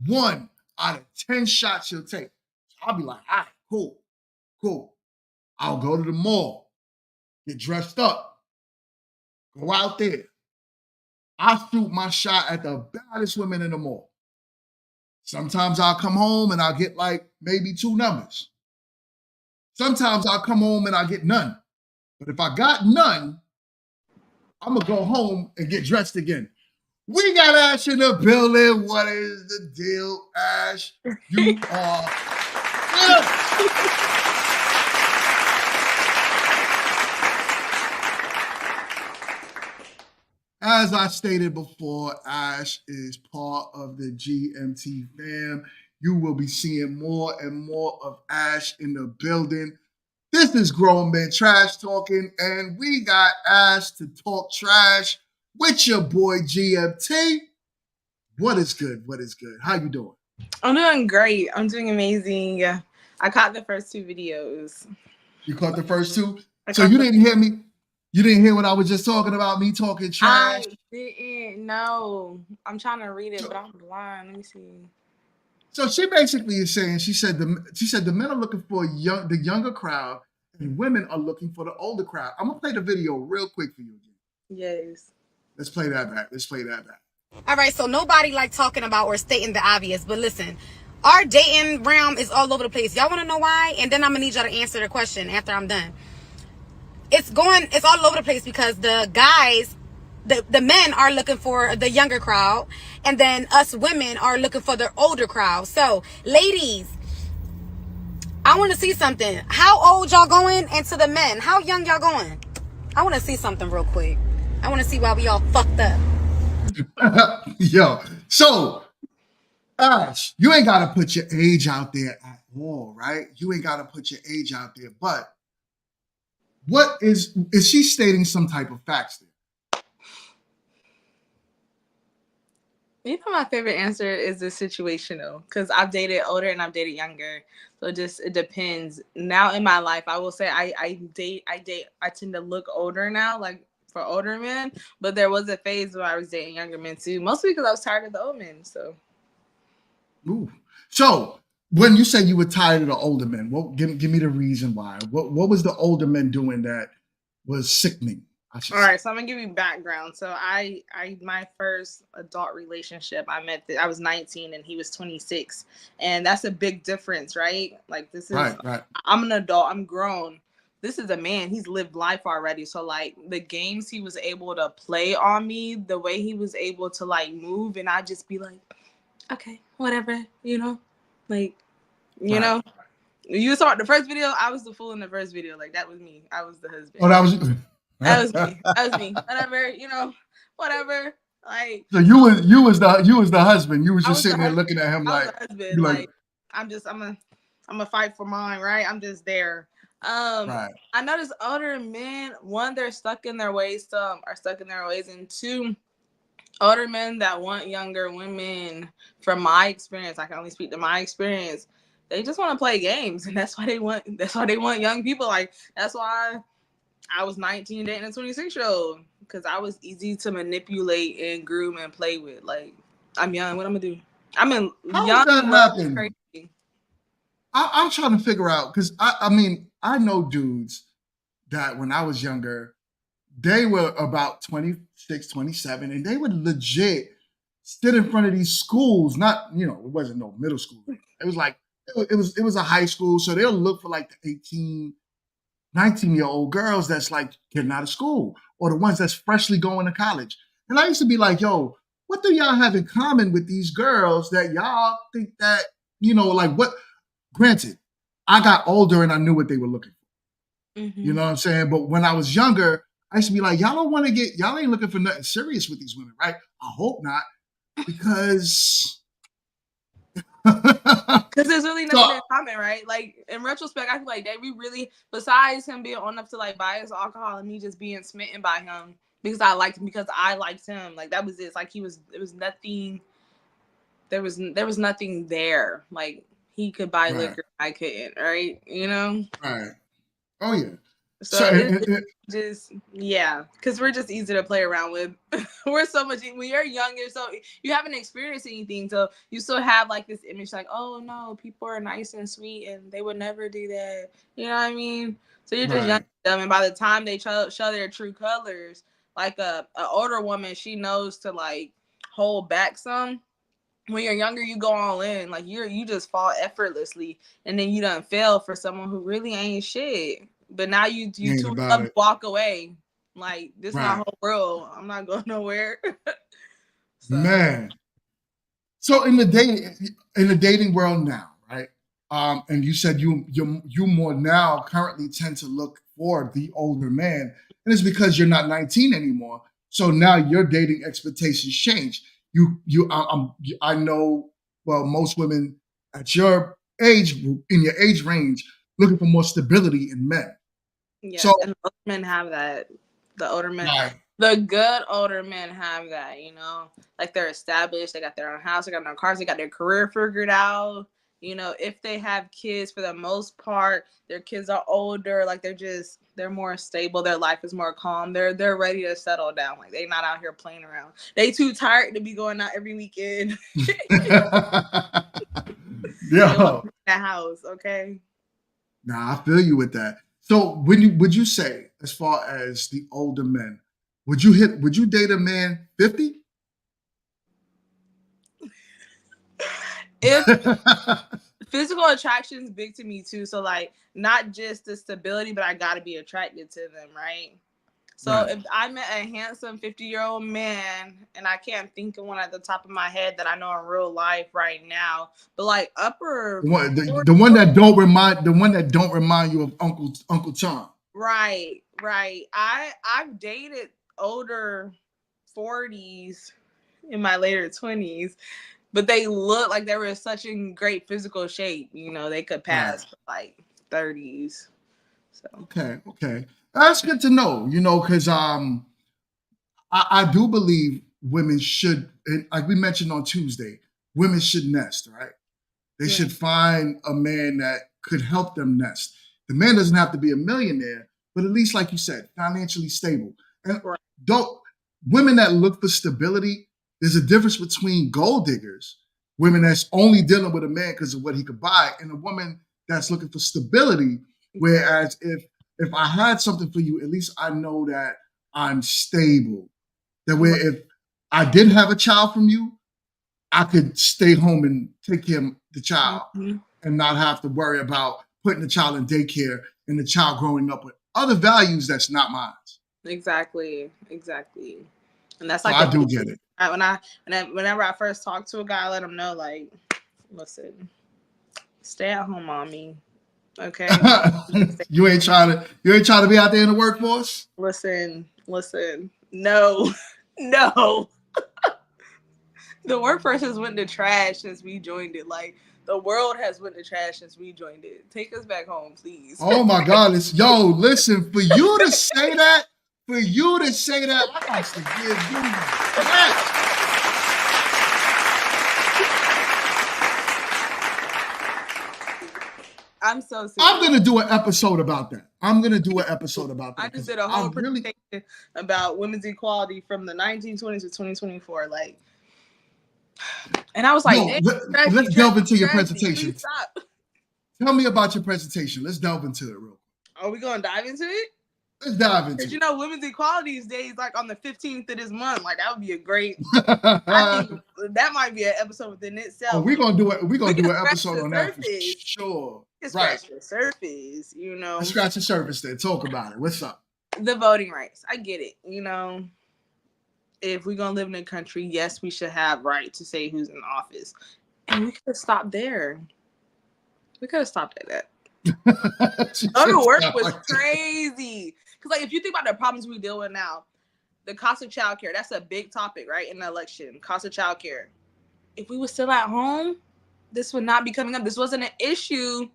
S1: one out of 10 shots you'll take. So I'll be like, all right, cool. I'll go to the mall, get dressed up, go out there. I'll shoot my shot at the baddest women in the mall. Sometimes I'll come home and I'll get like maybe 2 numbers. Sometimes I'll come home and I'll get none. But if I got none, I'm going to go home and get dressed again. We got Ash in the building. What is the deal, Ash? You are good. As I stated before, Ash is part of the GMT fam. You will be seeing more and more of Ash in the building. This is Grown Men Trash Talking, and we got Ash to talk trash with your boy GMT. What is good? How you doing?
S9: I'm doing great. I'm doing amazing. I caught the first 2 videos.
S1: You caught the first 2? So you didn't hear me? You didn't hear what I was just talking about, me talking trash?
S9: I didn't know. I'm trying to read it, but I'm blind. Let me see.
S1: So she basically is saying, she said the men are looking for the younger crowd and women are looking for the older crowd. I'm going to play the video real quick for you again.
S9: Yes.
S1: Let's play that back.
S8: All right, so nobody like talking about or stating the obvious, but listen, our dating realm is all over the place. Y'all want to know why? And then I'm going to need y'all to answer the question after I'm done. It's all over the place because the guys, the men are looking for the younger crowd, and then us women are looking for the older crowd. So, ladies, I want to see something. How old y'all going? And to the men, how young y'all going? I want to see something real quick. I want to see why we all fucked up.
S1: Yo, so Ash, you ain't got to put your age out there at all, right? You ain't got to put your age out there, but what is she stating some type of facts there?
S9: You know, my favorite answer is the situational, because I've dated older and I've dated younger. So it depends. Now in my life, I will say I tend to look older now, like for older men, but there was a phase where I was dating younger men too, mostly because I was tired of the old men. So,
S1: ooh. So when you say you were tired of the older men, give me the reason why. What was the older men doing that was sickening?
S9: All right, so I'm gonna give you background. So I my first adult relationship, I was 19 and he was 26, and that's a big difference, right? Like this is
S1: right.
S9: I'm an adult, I'm grown. This is a man. He's lived life already. So like the games he was able to play on me, the way he was able to like move, and I'd just be like, okay, whatever, like, know. You saw the first video. I was the fool in the first video. Like that was me. I was the husband.
S1: Oh, that was
S9: me. Whatever, whatever. Like
S1: so you was the husband. You was just sitting there looking at him like,
S9: husband, like I'm a fight for mine, right? I'm just there.
S1: Right.
S9: I notice older men, one, they're stuck in their ways, some are stuck in their ways, and 2, older men that want younger women, from my experience, I can only speak to my experience, they just want to play games, and that's why they want young people. Like that's why I was 19 dating a 26-year-old, because I was easy to manipulate and groom and play with. Like I'm young, what I'm gonna do? I'm in
S1: How
S9: young.
S1: does that happen?
S9: Crazy.
S1: I'm trying to figure out, because I mean I know dudes that when I was younger, they were about 26, 27, and they would legit sit in front of these schools. Not, it wasn't no middle school. It was like it was a high school, so they'll look for like the 18, 19-year-old girls that's like getting out of school, or the ones that's freshly going to college. And I used to be like, yo, what do y'all have in common with these girls that y'all think that, like what? Granted, I got older and I knew what they were looking for. You know what I'm saying? But when I was younger, I used to be like, y'all ain't looking for nothing serious with these women, right? I hope not, because
S9: there's really nothing in common, right? Like in retrospect, I feel like we really, besides him being on enough to like buy his alcohol and me just being smitten by him because I liked him, like that was it. Like it was nothing. There was nothing there. Like he could buy liquor, I couldn't, right?
S1: Right. Oh yeah.
S9: So it's just, because we're just easy to play around with. We're so much, when you're younger, so you haven't experienced anything, so you still have like this image like, oh no, people are nice and sweet and they would never do that. You know what I mean? So you're just young and dumb, and by the time they show their true colors, like a older woman, she knows to like hold back some. When you're younger, you go all in, like you just fall effortlessly, and then you done fail for someone who really ain't shit. But now you too up to walk away. Like this is my whole world. I'm not going nowhere.
S1: Man. So in the dating world now, right? And you said you more now currently tend to look for the older man, and it's because you're not 19 anymore. So now your dating expectations change. I know. Well, most women at your age group, in your age range, looking for more stability in men.
S9: Yes, so, and older men have that. The older men, the good older men have that. Like they're established. They got their own house. They got their own cars. They got their career figured out. If they have kids, for the most part, their kids are older. Like they're more stable. Their life is more calm. They're ready to settle down. Like they're not out here playing around. They too tired to be going out every weekend.
S1: Yeah.
S9: The house, okay.
S1: Nah, I feel you with that. So would you say, as far as the older men, would you date a man 50?
S9: If physical attraction is big to me too, so like not just the stability, but I gotta be attracted to them, right? So if I met a handsome 50-year-old man, and I can't think of one at the top of my head that I know in real life right now, but like
S1: the one that don't remind you of Uncle Tom.
S9: Right. I've dated older 40s in my later 20s, but they look like they were in such in great physical shape. They could pass for like 30s. So
S1: okay. That's good to know, because I do believe women should, like we mentioned on Tuesday, women should nest, right? They should find a man that could help them nest. The man doesn't have to be a millionaire, but at least, like you said, financially stable. And women that look for stability, there's a difference between gold diggers, women that's only dealing with a man because of what he could buy, and a woman that's looking for stability. Whereas if I had something for you, at least I know that I'm stable. That way, if I didn't have a child from you, I could stay home and take care of the child and not have to worry about putting the child in daycare and the child growing up with other values that's not mine.
S9: Exactly. And that's
S1: like, so I do get it.
S9: Whenever I first talk to a guy, I let him know, like, listen, stay at home, mommy. Okay.
S1: You ain't trying to be out there in the workforce?
S9: Listen. No. The workforce has went to trash since we joined it. Like the world has went to trash since we joined it. Take us back home, please.
S1: Oh my God. Listen, for you to say that, I got to give you that.
S9: I'm so serious.
S1: I'm going to do an episode about that.
S9: I just did a whole presentation about women's equality from the 1920s to 2024. Like, and I was like,
S1: let's delve into your presentation. Tell me about your presentation. Let's delve into it real quick.
S9: Are we going to dive into it?
S1: Let's dive into
S9: Because you
S1: it.
S9: know, women's equality Day is like on the 15th of this month. Like that would be a great. I think that might be an episode within itself.
S1: Oh, we're gonna do it. We're
S9: We
S1: gonna do
S9: can
S1: an
S9: scratch
S1: episode
S9: the
S1: on that for
S9: surface.
S1: sure.
S9: We can
S1: Right.
S9: scratch the surface. You know,
S1: Let's scratch the surface then. Talk about it. What's up?
S9: the voting rights. I get it. You know, if we're gonna live in a country, yes, we should have right to say who's in office, and we could have stopped there. We could have stopped at that. Go to work was crazy. Because, like, if you think about the problems we deal with now, the cost of childcare, that's a big topic, right? In the election, cost of childcare. If we were still at home, this would not be coming up. This wasn't an issue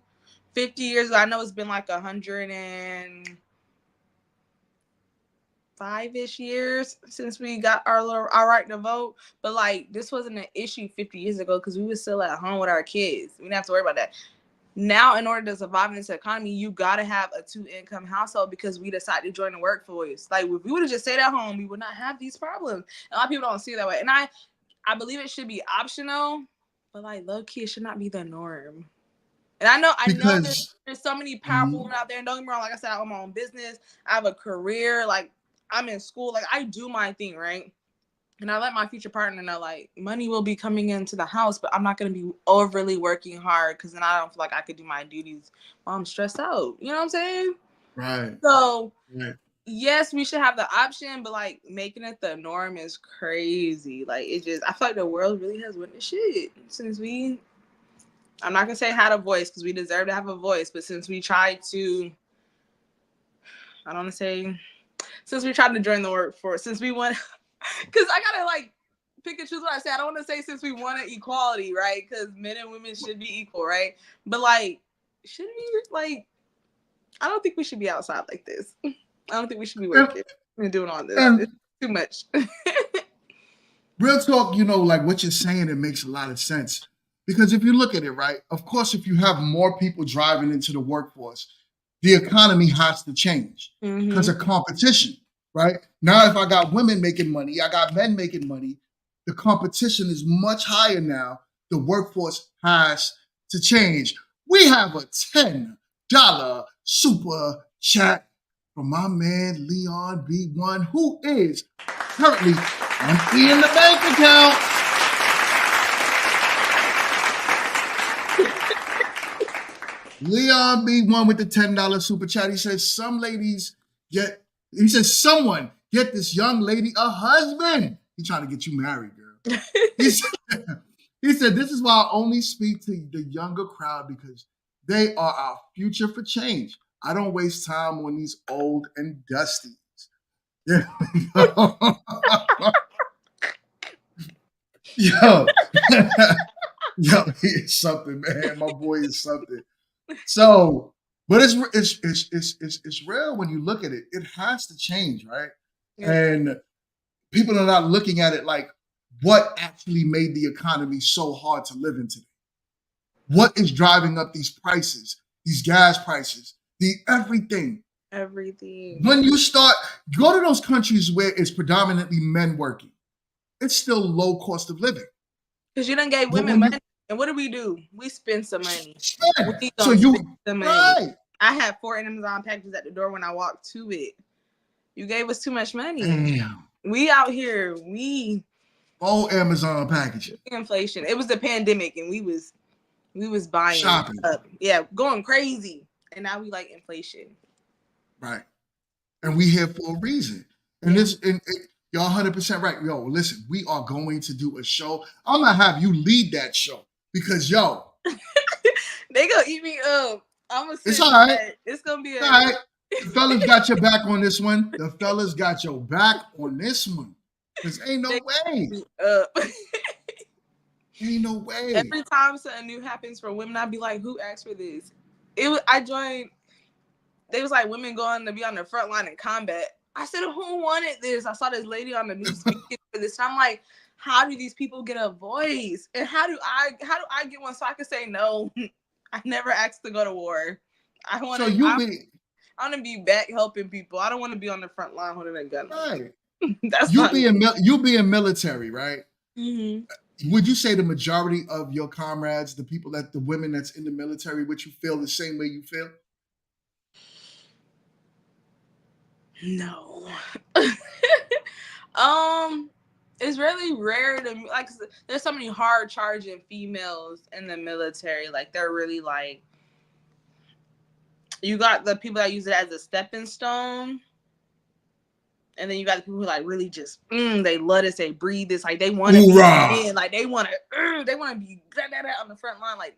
S9: 50 years ago. I know it's been like 105-ish years since we got our right to vote. But, like, this wasn't an issue 50 years ago because we were still at home with our kids. We didn't have to worry about that. Now, in order to survive in this economy, you got to have a 2-income household because we decided to join the workforce. Like, if we would have just stayed at home, we would not have these problems. A lot of people don't see it that way. And I believe it should be optional, but, like, low-key, it should not be the norm. And I know there's so many powerful women out there. And don't get me wrong, like I said, I own my own business. I have a career. Like, I'm in school. Like, I do my thing, right? And I let my future partner know, like, money will be coming into the house, but I'm not going to be overly working hard because then I don't feel like I could do my duties while I'm stressed out. You know what I'm saying?
S1: Right.
S9: So, yes, we should have the option, but, like, making it the norm is crazy. Like, it just, I feel like the world really has went to shit since I'm not going to say had a voice because we deserve to have a voice, but since we tried to, I don't want to say, since we tried to join the workforce, since we went... Because I gotta like pick and choose what I say. I don't want to say since we wanted equality, right? Because men and women should be equal, right? But like, should we like? I don't think we should be outside like this. I don't think we should be working and doing all this. It's too much.
S1: Real talk, you know, like what you're saying, it makes a lot of sense. Because if you look at it, right, of course, if you have more people driving into the workforce, the economy has to change because of competition. Right? Now, if I got women making money, I got men making money, the competition is much higher now. The workforce has to change. We have a $10 super chat from my man, Leon B1, who is currently empty in the bank account. Leon B1 with the $10 super chat. He says, someone get this young lady a husband. He's trying to get you married, girl. He said, this is why I only speak to the younger crowd because they are our future for change. I don't waste time on these old and dusties. Yeah. Yo, he is something, man. My boy is something. So, but it's real when you look at it. It has to change, right? Yeah. And people are not looking at it like what actually made the economy so hard to live in today. What is driving up these prices, these gas prices, the everything.
S9: Everything.
S1: When you go to those countries where it's predominantly men working, it's still low cost of living.
S9: Because you done gave women money. And what do? We spend some money.
S1: So right.
S9: I had 4 Amazon packages at the door when I walked to it. You gave us too much money.
S1: Damn.
S9: We out here,
S1: all Amazon packages.
S9: Inflation. It was the pandemic, and we was buying
S1: shopping.
S9: Yeah, going crazy. And now we like inflation.
S1: Right. And we here for a reason. And y'all 100% right. Yo, listen, we are going to do a show. I'm gonna have you lead that show. Because
S9: they gonna eat me up. I'm gonna say
S1: it's all right.
S9: It's gonna be
S1: all right. The fellas got your back on this one. The fellas got your back on this one. Cause ain't no way. Ain't no way.
S9: Every time something new happens for women, I'd be like, "Who asked for this?" I joined. They was like women going to be on the front line in combat. I said, "Who wanted this?" I saw this lady on the news speaking for this. I'm like, how do these people get a voice? And how do I get one so I can say no? I never asked to go to war. I want to be back helping people. I don't want to be on the front line holding a gun.
S1: Right.
S9: That's
S1: you being military, right?
S9: Mm-hmm.
S1: Would you say the majority of your comrades, the women that's in the military, would you feel the same way you feel?
S9: No. It's really rare to me. Like, there's so many hard charging females in the military. Like, they're really like, you got the people that use it as a stepping stone. And then you got the people who like really just they love this, they breathe this, like they want to be in, like they want to be on the front line, like,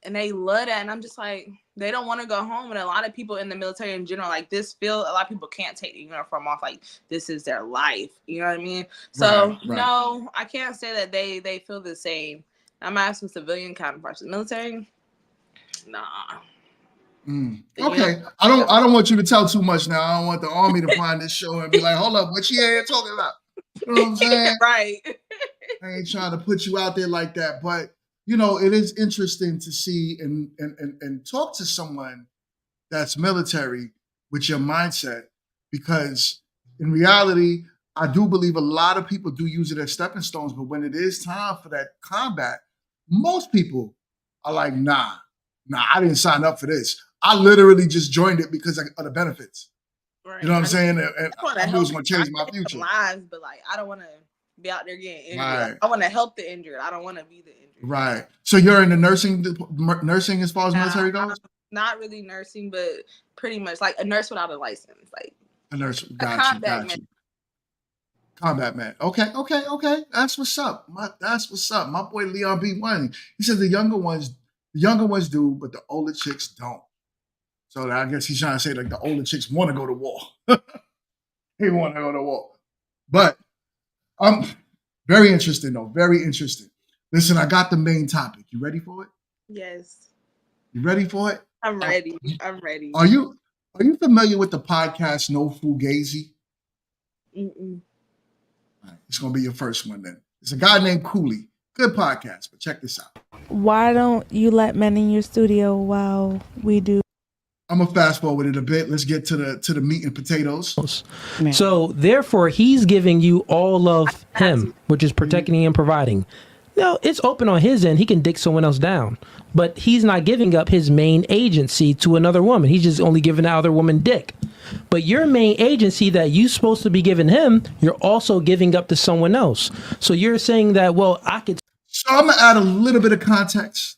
S9: and they love that. And I'm just like, they don't want to go home. And a lot of people in the military in general, like this feel, a lot of people can't take the uniform off, like this is their life. You know what I mean? So no, I can't say that they feel the same. I'm asking civilian counterparts in the military. Nah.
S1: Okay, I don't want you to tell too much now. I don't want the army to find this show and be like, hold up, what she here talking about? You know what I'm saying?
S9: Right.
S1: I ain't trying to put you out there like that, but you know, it is interesting to see and talk to someone that's military with your mindset, because in reality, I do believe a lot of people do use it as stepping stones, but when it is time for that combat, most people are like, nah, I didn't sign up for this. I literally just joined it because of the benefits. Right. You know what I'm saying? And I knew it was going to change my future.
S9: Lives, but like, I don't want to be out there getting injured. Right. I want to help the injured. I don't want to be the injured.
S1: Right. So you're in the nursing as far as military goes?
S9: Not really nursing, but pretty much like a nurse without a license. Like
S1: a nurse. Got you. Combat man. Okay. That's what's up. My boy Leon B1. He said the younger ones do, but the older chicks don't. So I guess he's trying to say like the older chicks want to go to war. They want to go to war. But very interesting though. Very interesting. Listen, I got the main topic. You ready for it?
S9: Yes.
S1: You ready for it?
S9: I'm ready.
S1: Are you familiar with the podcast No Fugazi?
S9: Mm-mm.
S1: All right, it's gonna be your first one then. It's a guy named Cooley. Good podcast, but check this out.
S10: Why don't you let men in your studio while we do?
S1: I'm gonna fast forward it a bit. Let's get to the meat and potatoes.
S11: So therefore, he's giving you all of him, which is protecting and providing. No, it's open on his end. He can dick someone else down, but he's not giving up his main agency to another woman. He's just only giving the other woman dick. But your main agency that you're supposed to be giving him, you're also giving up to someone else. So you're saying that, well, I could.
S1: So I'm gonna add a little bit of context.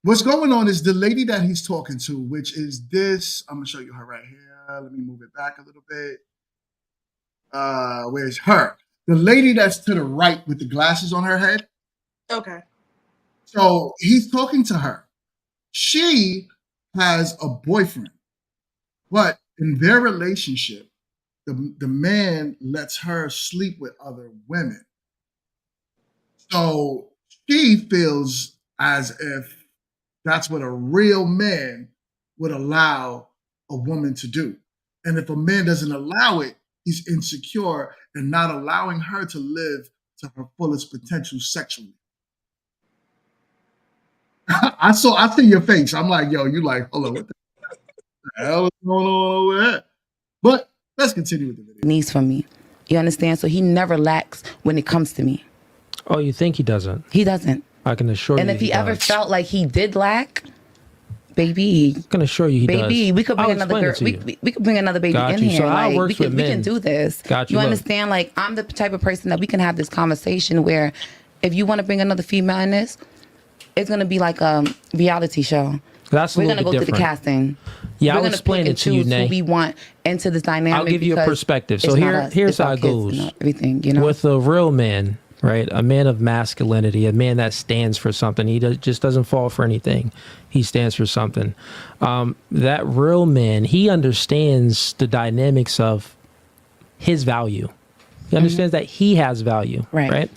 S1: What's going on is the lady that he's talking to, which is this. I'm gonna show you her right here. Let me move it back a little bit. Where's her? The lady that's to the right with the glasses on her head.
S9: Okay.
S1: So he's talking to her. She has a boyfriend, but in their relationship, the man lets her sleep with other women. So she feels as if that's what a real man would allow a woman to do. And if a man doesn't allow it, he's insecure and not allowing her to live to her fullest potential sexually. I see your face. I'm like, yo, you like, hold on, what the hell is going on over there? But let's continue with the video.
S12: Needs from me. You understand? So he never lacks when it comes to me.
S11: Oh, you think he doesn't?
S12: He doesn't.
S11: I can assure you.
S12: And if he ever felt like he did lack, baby,
S11: I can assure you he does.
S12: Baby, we could bring another girl. We could bring another baby in here.
S11: So
S12: like
S11: we
S12: can do this. You understand? Like, I'm the type of person that we can have this conversation where if you want to bring another female in this, it's gonna be like a reality show. We're gonna go through the casting.
S11: Yeah, I'll explain it to you, Nay.
S12: Who we want into this dynamic.
S11: I'll give you a perspective. So here's how it goes.
S12: Everything, you know.
S11: With a real man, right? A man of masculinity, a man that stands for something. He just doesn't fall for anything. He stands for something. That real man, he understands the dynamics of his value. He understands that he has value, right?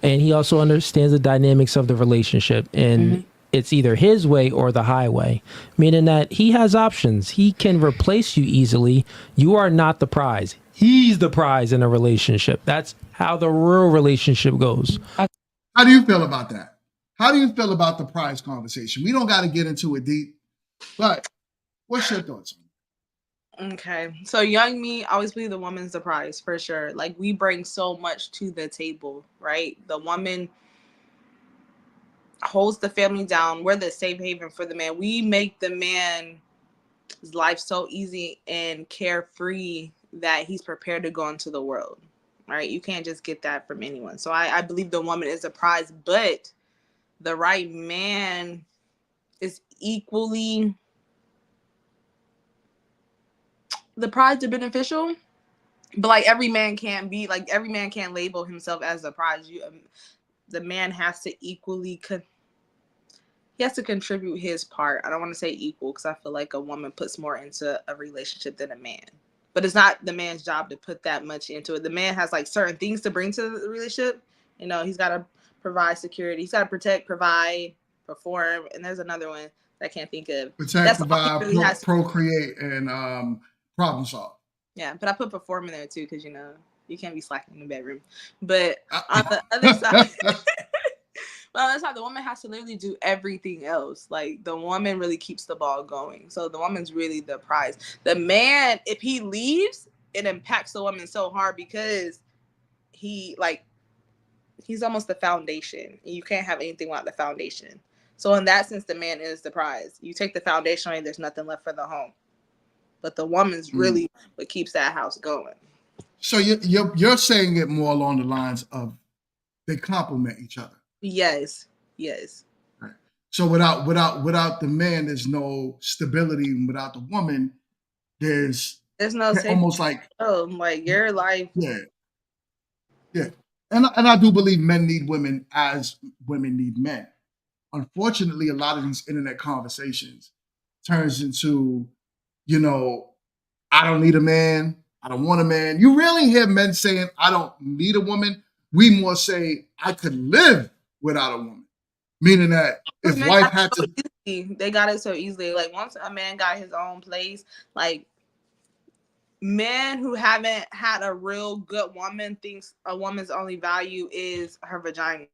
S11: And he also understands the dynamics of the relationship. And it's either his way or the highway, meaning that he has options. He can replace you easily. You are not the prize. He's the prize in a relationship. That's how the real relationship goes.
S1: How do you feel about that? How do you feel about the prize conversation? We don't got to get into it deep, but what's your thoughts on it?
S9: Okay. So young me, I always believe the woman's the prize for sure. Like, we bring so much to the table, right? The woman holds the family down. We're the safe haven for the man. We make the man's life so easy and carefree that he's prepared to go into the world, right? You can't just get that from anyone. So I believe the woman is a prize, but the right man is equally the prize to beneficial. But like every man can't label himself as a prize. The man has to equally he has to contribute his part. I don't want to say equal because I feel like a woman puts more into a relationship than a man. But it's not the man's job to put that much into it. The man has like certain things to bring to the relationship. You know, he's got to provide security. He's got to protect, provide, perform. And there's another one that I can't think of.
S1: Protect, provide, really procreate, and problem solve.
S9: Yeah, but I put perform in there too because, you know, you can't be slacking in the bedroom. But on the other side... Well, that's how the woman has to literally do everything else. Like, the woman really keeps the ball going. So the woman's really the prize. The man, if he leaves, it impacts the woman so hard because he's almost the foundation. You can't have anything without the foundation. So in that sense, the man is the prize. You take the foundation away, there's nothing left for the home. But the woman's really what keeps that house going.
S1: So you're saying it more along the lines of they complement each other.
S9: Yes.
S1: Right. So without the man, there's no stability, and without the woman, there's
S9: no
S1: almost like
S9: your life.
S1: Yeah, and I do believe men need women as women need men. Unfortunately, a lot of these internet conversations turns into, you know, I don't need a man, I don't want a man. You rarely hear men saying I don't need a woman. We more say I could live without a woman, meaning that if wife had to,
S9: they got it so easily. Like once a man got his own place, like men who haven't had a real good woman thinks a woman's only value is her vagina.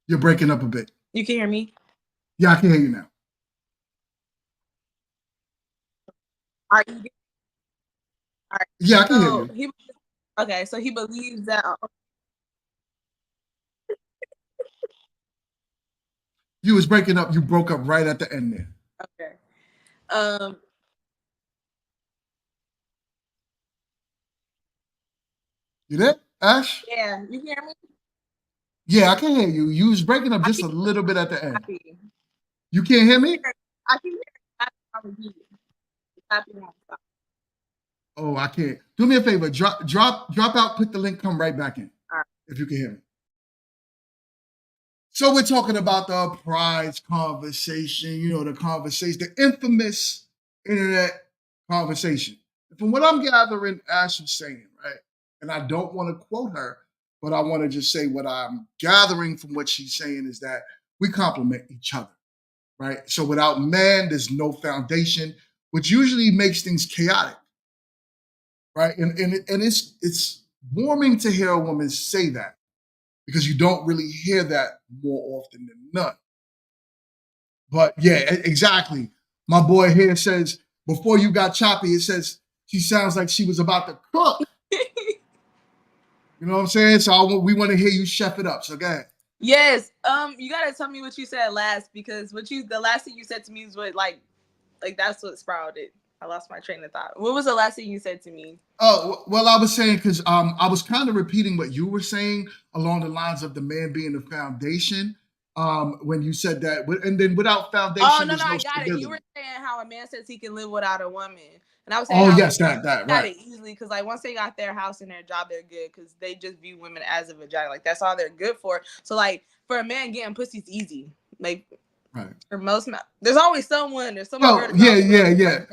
S1: You're breaking up a bit.
S9: You can hear me?
S1: Yeah, I can hear you now.
S9: Are you?
S1: Yeah, I can hear you.
S9: Okay, so he believes that.
S1: You was breaking up. You broke up right at the end there.
S9: Okay.
S1: You there, Ash?
S9: Yeah, you hear me?
S1: Yeah, I can hear you. You was breaking up just a little bit at the end. You can't hear me?
S9: I can hear you.
S1: Oh, I can't. Do me a favor. Drop out. Put the link. Come right back in. If you can hear me. So we're talking about the prize conversation. You know, the infamous internet conversation. From what I'm gathering, Ash was saying, right? And I don't want to quote her, but I want to just say what I'm gathering from what she's saying is that we complement each other, right? So without man, there's no foundation, which usually makes things chaotic, right? And it's warming to hear a woman say that because you don't really hear that more often than not. But yeah, exactly. My boy here says, before you got choppy, it says she sounds like she was about to cook. You know what I'm saying? So we want to hear you chef it up. So go ahead.
S9: Yes. You gotta tell me what you said last because the last thing you said to me is what like that's what sprouted. I lost my train of thought. What was the last thing you said to me?
S1: Oh, well, I was saying because I was kind of repeating what you were saying along the lines of the man being the foundation. When you said that, and then without foundation,
S9: I got
S1: stability.
S9: it. You were saying how a man says he can live without a woman, and I was saying,
S1: that right.
S9: It easily because like once they got their house and their job, they're good because they just view women as a vagina. Like that's all they're good for. So like for a man getting pussy's easy. Like
S1: right.
S9: For most men, there's always someone. There's someone.
S1: Oh yeah.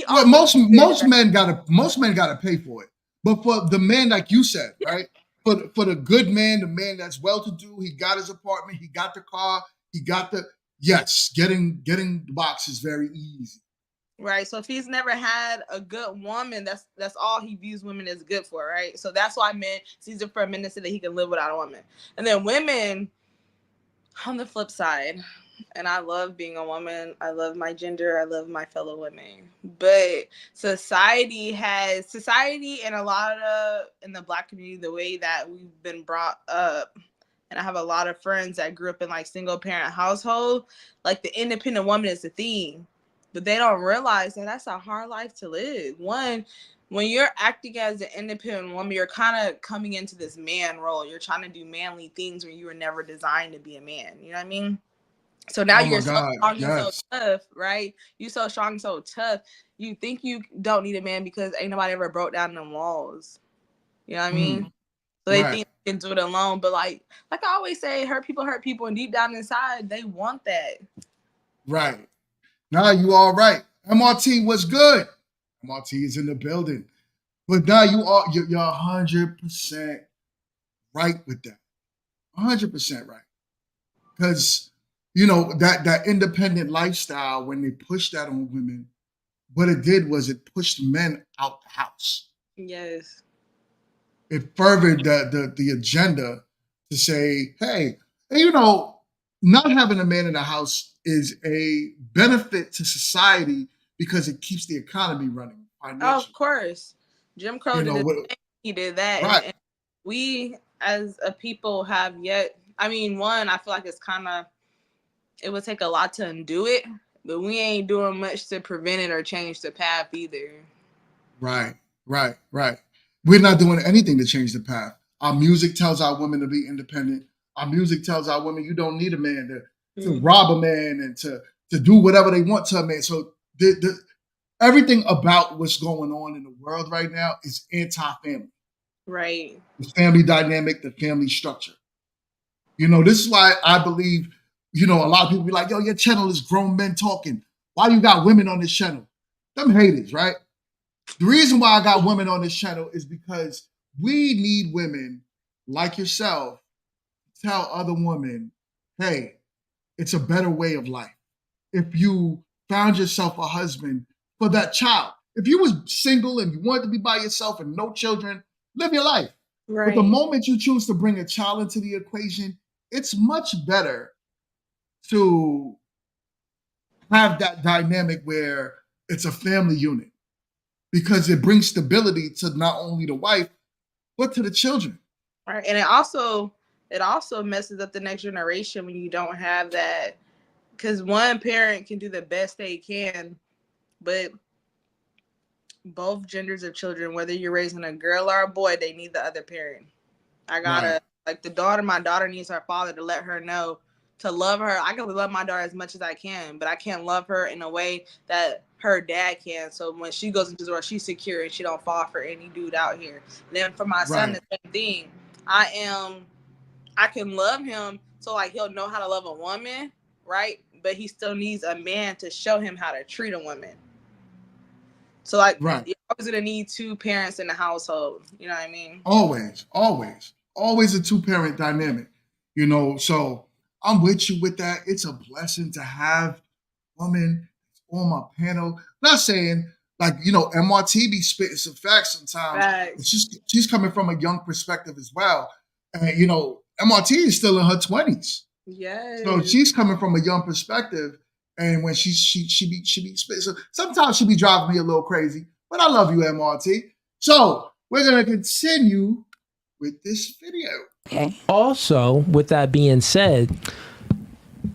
S1: Well, most men gotta pay for it, but for the man like you said, right? For the good man, the man that's well-to-do, he got his apartment, he got the car, he got getting the box is very easy.
S9: Right. So if he's never had a good woman, that's all he views women as good for, right? So that's why men sees it for a man to say that he can live without a woman. And then women, on the flip side, and I love being a woman, I love my gender, I love my fellow women. But society and a lot of in the Black community, the way that we've been brought up, and I have a lot of friends that grew up in like single parent household, like the independent woman is the thing. But they don't realize that that's a hard life to live. One, when you're acting as an independent woman, you're kind of coming into this man role. You're trying to do manly things when you were never designed to be a man. You know what I mean? So now
S1: Oh my
S9: you're so
S1: God,
S9: strong and so
S1: yes.
S9: tough, right? You so strong and so tough. You think you don't need a man because ain't nobody ever broke down them walls. You know what I mean? So they
S1: Right,
S9: think they can do it alone. But like I always say, hurt people, and deep down inside, they want that.
S1: right. Now you all right. MRT was good. MRT is in the building. But now you're 100% right with that. 100% right. Because that independent lifestyle, when they pushed that on women, what it did was it pushed men out the house.
S9: Yes.
S1: It furthered the agenda to say, hey, not having a man in the house is a benefit to society because it keeps the economy running financially.
S9: Of course. Jim Crow did it. He did that.
S1: Right.
S9: And we as a people have yet, I mean, one, I feel like it would take a lot to undo it, but we ain't doing much to prevent it or change the path either.
S1: Right. We're not doing anything to change the path. Our music tells our women to be independent. Our music tells our women you don't need a man to rob a man and to do whatever they want to a man. So everything about what's going on in the world right now is anti-family.
S9: Right.
S1: The family dynamic, the family structure. This is why I believe, a lot of people be like, yo, your channel is grown men talking. Why you got women on this channel? Them haters, right? The reason why I got women on this channel is because we need women like yourself to tell other women, hey, it's a better way of life. If you found yourself a husband for that child, if you was single and you wanted to be by yourself and no children, live your life. Right. But the moment you choose to bring a child into the equation, it's much better to have that dynamic where it's a family unit because it brings stability to not only the wife, but to the children.
S9: Right. And it also messes up the next generation when you don't have that. Because one parent can do the best they can, but both genders of children, whether you're raising a girl or a boy, they need the other parent. My daughter needs her father to let her know to love her. I can love my daughter as much as I can, but I can't love her in a way that her dad can. So when she goes into the world, she's secure and she don't fall for any dude out here. And then for my son, the same thing. I can love him so like he'll know how to love a woman, right? But he still needs a man to show him how to treat a woman. So like you're always gonna need two parents in the household. You know what I mean?
S1: Always a two-parent dynamic. So I'm with you with that. It's a blessing to have women on my panel. Not saying like MRT be spitting some facts sometimes. Right. She's coming from a young perspective as well. And MRT is still in her 20s.
S9: Yes.
S1: So she's coming from a young perspective. And when she be spitting, so sometimes she be driving me a little crazy. But I love you, MRT. So we're gonna continue with this video.
S11: Okay. Also, with that being said,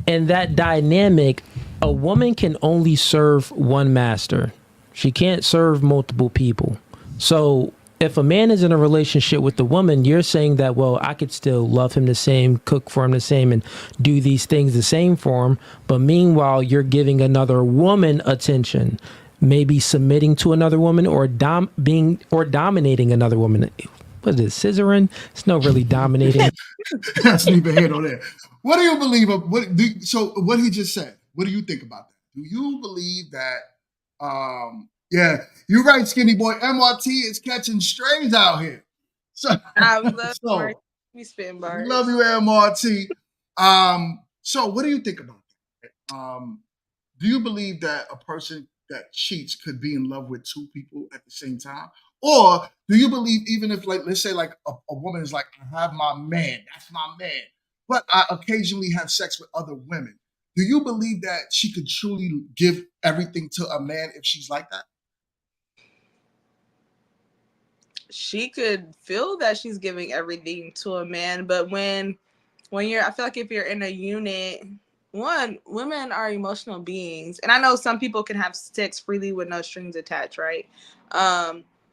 S11: in that dynamic, a woman can only serve one master. She can't serve multiple people. So if a man is in a relationship with a woman, you're saying that, well, I could still love him the same, cook for him the same, and do these things the same for him. But meanwhile, you're giving another woman attention, maybe submitting to another woman or dominating another woman. What is it, scissoring? It's no really dominating.
S1: That's neither here nor there. What do you believe of what he just said? What do you think about that? Do you believe that yeah, you're right, skinny boy. MRT is catching strays out here. So
S9: I love you spitting bars.
S1: Love you, MRT. So what do you think about that? Do you believe that a person that cheats could be in love with two people at the same time? Or do you believe even if, like, let's say like a woman is like, I have my man, that's my man, but I occasionally have sex with other women. Do you believe that she could truly give everything to a man if she's like that?
S9: She could feel that she's giving everything to a man, but when you're, I feel like if you're in a unit, one, women are emotional beings, and I know some people can have sex freely with no strings attached, right?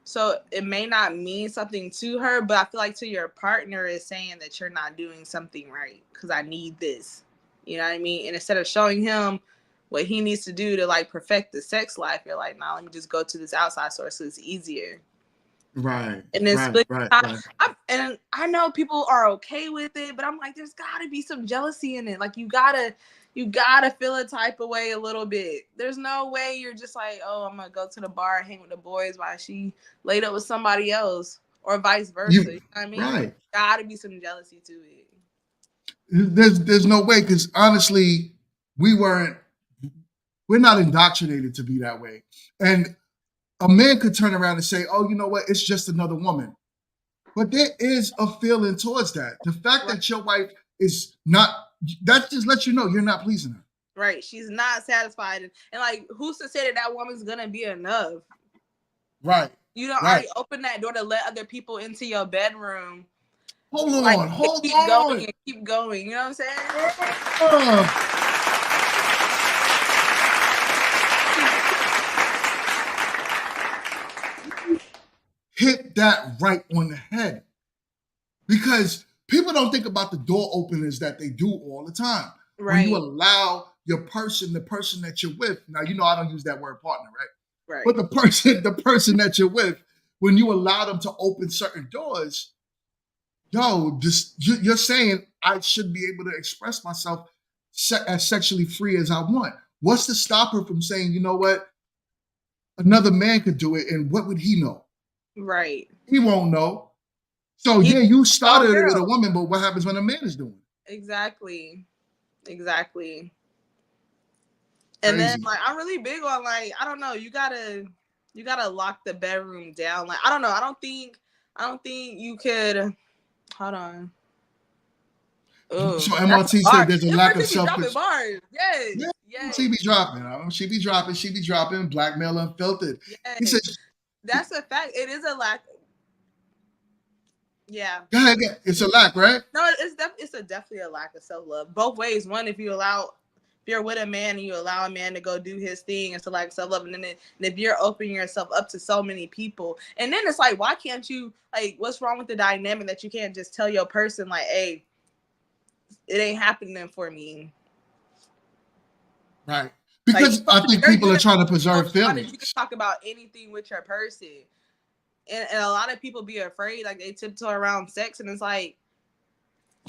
S9: So it may not mean something to her, but I feel like to your partner is saying that you're not doing something right because I need this. You know what I mean? And instead of showing him what he needs to do to like perfect the sex life, you're like, nah, let me just go to this outside source so it's easier.
S1: Right.
S9: And then split
S1: Right.
S9: and I know people are okay with it, but I'm like, there's gotta be some jealousy in it. Like you gotta feel a type of way a little bit. There's no way you're just like, oh, I'm gonna go to the bar and hang with the boys while she laid up with somebody else, or vice versa. You know what I mean?
S1: Right.
S9: There's gotta be some jealousy to it.
S1: There's no way, because honestly, we're not indoctrinated to be that way. And a man could turn around and say, oh, you know what? It's just another woman. But there is a feeling towards that. The fact that your wife is not, that just lets you know you're not pleasing her.
S9: Right. She's not satisfied. And like, who's to say that woman's going to be enough?
S1: Right.
S9: You don't already open that door to let other people into your bedroom.
S1: Hold on.
S9: Keep going. You know what I'm saying?
S1: Hit that right on the head, because people don't think about the door openers that they do all the time. Right. When you allow the person that you're with, now, you know, I don't use that word partner, right? But the person that you're with, when you allow them to open certain doors, you're saying I should be able to express myself as sexually free as I want. What's to stop her from saying, you know what, another man could do it, and what would he know?
S9: Right.
S1: He won't know. So you started it with a woman, but what happens when a man is doing it? Exactly.
S9: And then like I'm really big on like, I don't know, you gotta lock the bedroom down. Like I don't know. I don't think you could hold on.
S1: Ooh, so MRT said there's a lack of self-control.
S9: Yes.
S1: She be dropping, blackmail unfiltered.
S9: Yes.
S1: He says,
S9: that's a fact. It is a lack. Yeah.
S1: Go ahead. It's a lack, right?
S9: No, it's definitely a lack of self-love. Both ways. One, if you're with a man and you allow a man to go do his thing, it's a lack of self-love. And if you're opening yourself up to so many people, and then it's like, why can't you, like, what's wrong with the dynamic that you can't just tell your person, like, hey, it ain't happening for me.
S1: Right. Because like, I think people are trying to preserve feelings.
S9: You can talk about anything with your person. And a lot of people be afraid, like they tiptoe around sex, and it's like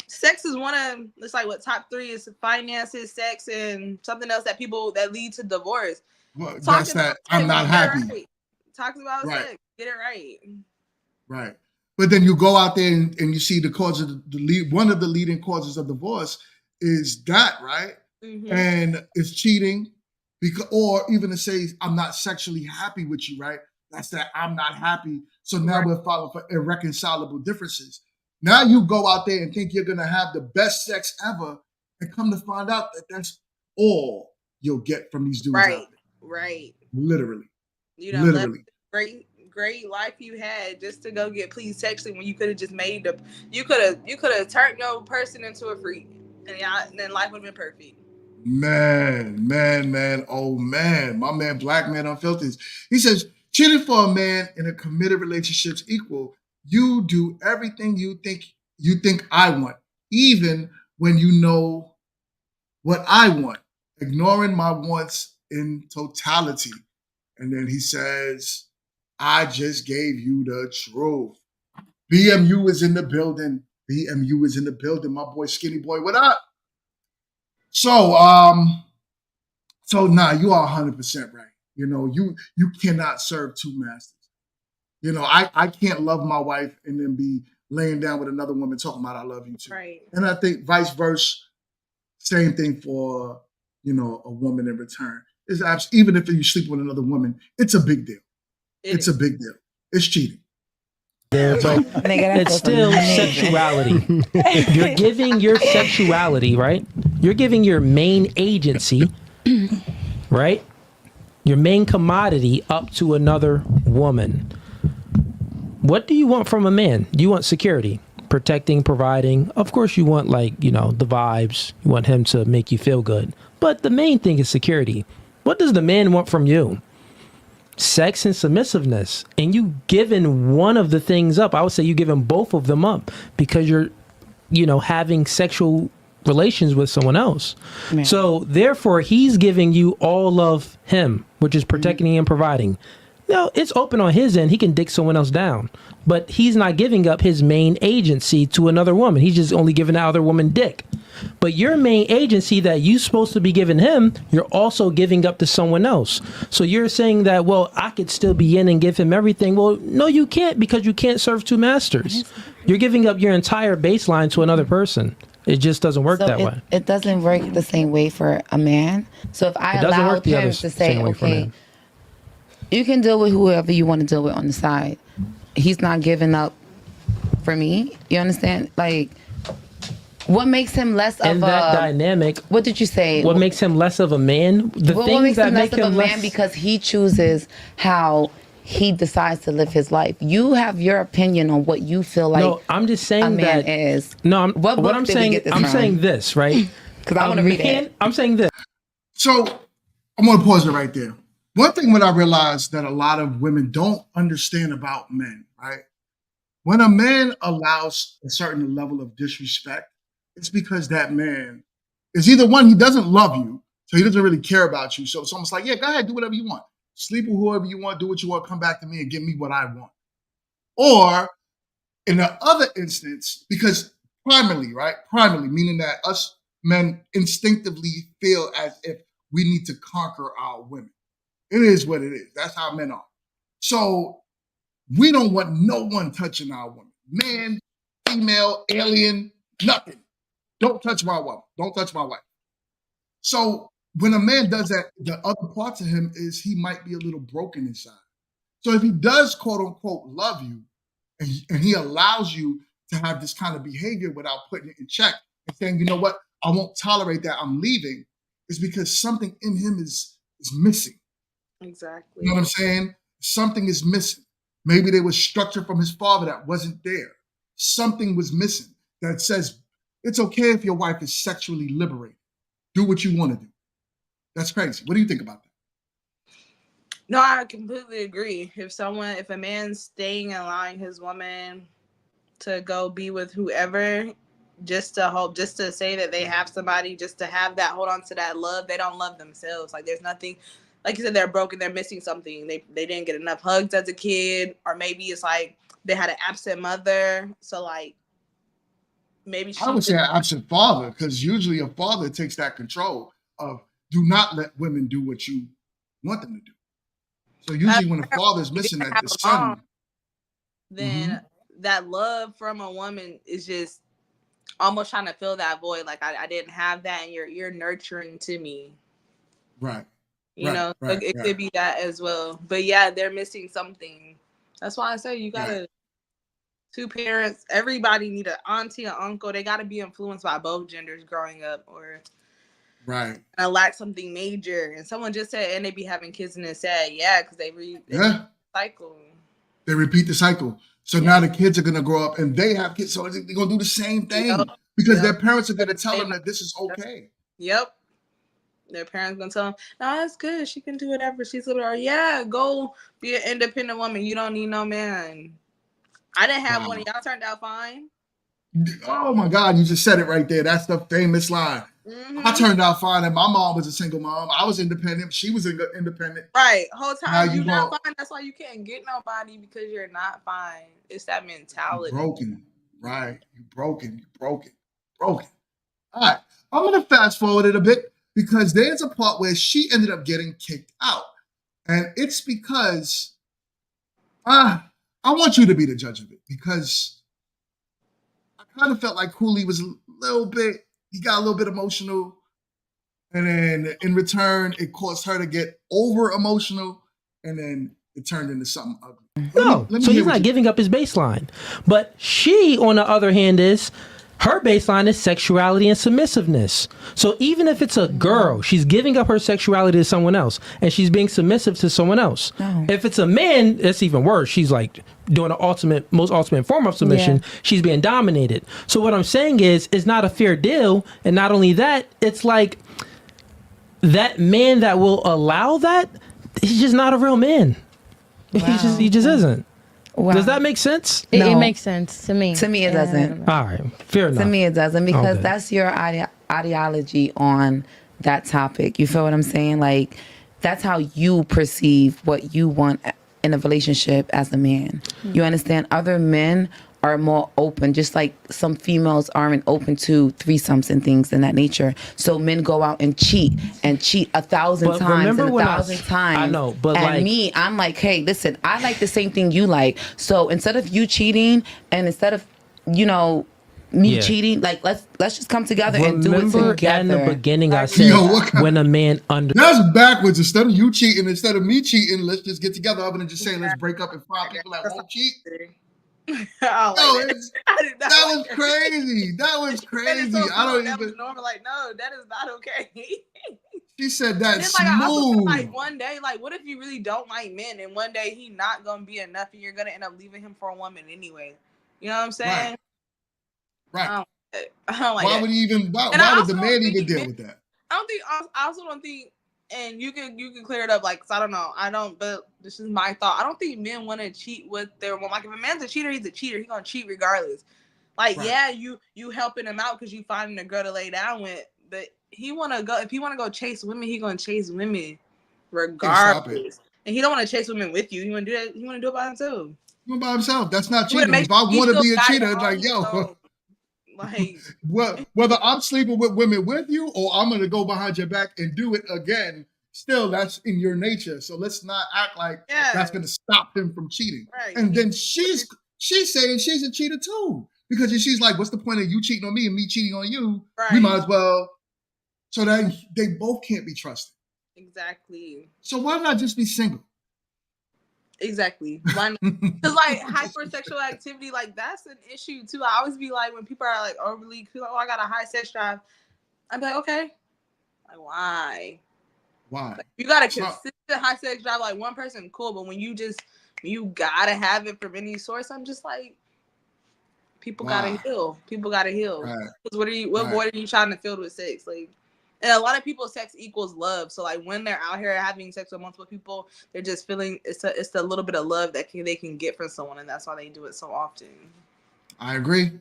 S9: sex is it's like what top 3 is: finances, sex, and something else that lead to divorce.
S1: Well, that's that I'm not happy.
S9: Right. Talks about sex, get it right.
S1: Right. But then you go out there and you see the cause of one of the leading causes of divorce is that, right? Mm-hmm. And it's cheating, or even to say I'm not sexually happy with you, right? That's that I'm not happy. So now we're filing for irreconcilable differences. Now you go out there and think you're going to have the best sex ever, and come to find out that that's all you'll get from these dudes.
S9: Right.
S1: Literally.
S9: You know, literally. Great life you had just to go get pleased sexually when you could have just you could have turned your person into a freak, and then life would have been perfect.
S1: Man, oh man, my man Black Man Unfiltered. He says, cheating for a man in a committed relationship's equal. You do everything you think I want, even when you know what I want, ignoring my wants in totality. And then he says, I just gave you the truth. BMU is in the building. My boy Skinny Boy, what up? So nah, you are 100% right. You know, you cannot serve two masters. You know, I can't love my wife and then be laying down with another woman talking about I love you too.
S9: Right.
S1: And I think vice versa, same thing for, you know, a woman in return. Even if you sleep with another woman, it's a big deal. It's a big deal. It's cheating.
S11: Yeah, but it's still sexuality. You're giving your sexuality, right? You're giving your main agency, right? Your main commodity up to another woman. What do you want from a man? You want security, protecting, providing. Of course, you want like, you know, the vibes. You want him to make you feel good. But the main thing is security. What does the man want from you? Sex and submissiveness. And you giving one of the things up. I would say you giving both of them up because you're, you know, having sexual relations with someone else. Man. So therefore, he's giving you all of him, which is protecting and providing. No, it's open on his end. He can dick someone else down, but he's not giving up his main agency to another woman. He's just only giving that other woman dick. But your main agency that you're supposed to be giving him, you're also giving up to someone else. So you're saying that, well, I could still be in and give him everything. Well, no, you can't, because you can't serve two masters. You're giving up your entire baseline to another person. It just doesn't work that way.
S12: It doesn't work the same way for a man. So if I allow him to say, okay, you can deal with whoever you want to deal with on the side. He's not giving up for me. You understand? Like, what makes him less of
S11: that dynamic?
S12: What did you say?
S11: What makes him less of a man?
S12: What makes him less of a man because he chooses how he decides to live his life. You have your opinion on what you feel like.
S11: No, I'm just saying
S12: a man
S11: that
S12: is.
S11: No, what I'm saying. I'm saying this, right?
S12: Because I want to read it.
S11: I'm saying this.
S1: So I'm going to pause it right there. One thing when I realized that a lot of women don't understand about men, right? When a man allows a certain level of disrespect, it's because that man is either one, he doesn't love you, so he doesn't really care about you. So it's almost like, yeah, go ahead, do whatever you want. Sleep with whoever you want, do what you want, come back to me and give me what I want. Or in the other instance, because primarily, meaning that us men instinctively feel as if we need to conquer our women. It is what it is. That's how men are. So we don't want no one touching our woman. Man, female, alien, nothing. Don't touch my woman. Don't touch my wife. So when a man does that, the other parts of him is he might be a little broken inside. So if he does, quote unquote, love you, and he allows you to have this kind of behavior without putting it in check and saying, you know what, I won't tolerate that, I'm leaving, is because something in him is missing.
S9: Exactly.
S1: You know what I'm saying? Something is missing. Maybe there was structure from his father that wasn't there. Something was missing that says it's okay if your wife is sexually liberated. Do what you want to do. That's crazy. What do you think about that?
S9: No, I completely agree. If a man's staying and allowing his woman to go be with whoever, just to say that they have somebody, just to have that, hold on to that love, they don't love themselves. Like there's nothing, like you said, they're broken, they're missing something. They didn't get enough hugs as a kid, or maybe it's like they had an absent mother. So like maybe
S1: I would say an absent father, because usually a father takes that control of do not let women do what you want them to do. So usually when a father's missing that, the son,
S9: then that love from a woman is just almost trying to fill that void. Like I didn't have that, and you're nurturing to me.
S1: Right.
S9: You know, it could be that as well. But yeah, they're missing something. That's why I say you gotta two parents. Everybody need an auntie, an uncle. They gotta be influenced by both genders growing up, or I lack something major. And someone just said, and they be having kids and it's sad, because they repeat the cycle.
S1: They repeat the cycle. So now the kids are gonna grow up and they have kids, so they're gonna do the same thing because their parents are gonna tell them that this is okay.
S9: Yep. Their parents gonna tell them, no, that's good. She can do whatever. She's little. Go be an independent woman. You don't need no man. I didn't have one. Y'all turned out fine.
S1: Oh my God, you just said it right there. That's the famous line. I turned out fine, and my mom was a single mom. I was independent. She was independent.
S9: Right. Whole time you're not fine. That's why you can't get nobody, because you're not fine. It's that mentality.
S1: You're broken. Right. You're broken. All right. I'm going to fast forward it a bit, because there's a part where she ended up getting kicked out. And it's because I want you to be the judge of it, because I kind of felt like Cooley was he got a little bit emotional. And then in return, it caused her to get over emotional. And then it turned into something ugly.
S11: So he's not giving up his baseline. But she, on the other hand, is Her baseline is sexuality and submissiveness. So even if it's a girl, she's giving up her sexuality to someone else and she's being submissive to someone else.
S12: No.
S11: If it's a man, it's even worse. She's like doing the most ultimate form of submission. Yeah. She's being dominated. So what I'm saying is, it's not a fair deal. And not only that, it's like that man that will allow that, he's just not a real man. Wow. He just isn't. Wow. Does that make sense?
S13: It makes sense to me.
S12: To me, it doesn't.
S11: All right, fair enough.
S12: To me, it doesn't, because that's your ideology on that topic. You feel what I'm saying? Like, that's how you perceive what you want in a relationship as a man. You understand? Other men are more open, just like some females aren't open to threesomes and things in that nature. So men go out and cheat 1,000 times and 1,000 times.
S11: I know, but
S12: and me, I'm like, hey, listen, I like the same thing you like. So instead of you cheating and instead of, me cheating, like let's just come together and do it together.
S11: In the beginning, I said when a man
S1: that's backwards. Instead of you cheating, instead of me cheating, let's just get together. Other than just saying let's break up and 5 people that won't cheat. That was crazy. That was crazy.
S9: So cool. That was normal. Like, no, that is not okay.
S1: She said that
S9: smooth. Like one day, like, what if you really don't like men, and one day he not gonna be enough, and you're gonna end up leaving him for a woman anyway? You know what I'm saying?
S1: Right.
S9: I don't like
S1: why
S9: that.
S1: Would he even? Why would the man even deal with that?
S9: I also don't think. And you can clear it up, like, cause I don't, but this is my thought. I don't think men want to cheat with their woman. Like, if a man's a cheater, he's a cheater. He's gonna cheat regardless. Like, yeah, you helping him out because you finding a girl to lay down with, but if he wanna go chase women, he gonna chase women regardless. And he don't want to chase women with you. He wanna do that. He wanna do it by himself.
S1: By himself. That's not cheating. If I want to be a cheater, it's like, yo.
S9: Like,
S1: whether I'm sleeping with women with you or I'm gonna go behind your back and do it again, still that's in your nature. So let's not act like that's gonna stop him from cheating. Right. And then she's saying she's a cheater too, because she's like, what's the point of you cheating on me and me cheating on you? Right. We might as well. So that they both can't be trusted.
S9: Exactly.
S1: So why not just be single?
S9: Exactly. Because like hypersexual activity, like that's an issue too. I always be like, when people are like overly, I got a high sex drive, I'd be like, okay, like why? Like, you got a consistent high sex drive, like one person, cool, but when you gotta have it from any source, I'm just like, people gotta heal. People gotta heal. Because what void are you trying to fill with sex? Like, and a lot of people, sex equals love. So like when they're out here having sex with multiple people, they're just feeling it's a little bit of love that they can get from someone, and that's why they do it so often.
S1: I agree.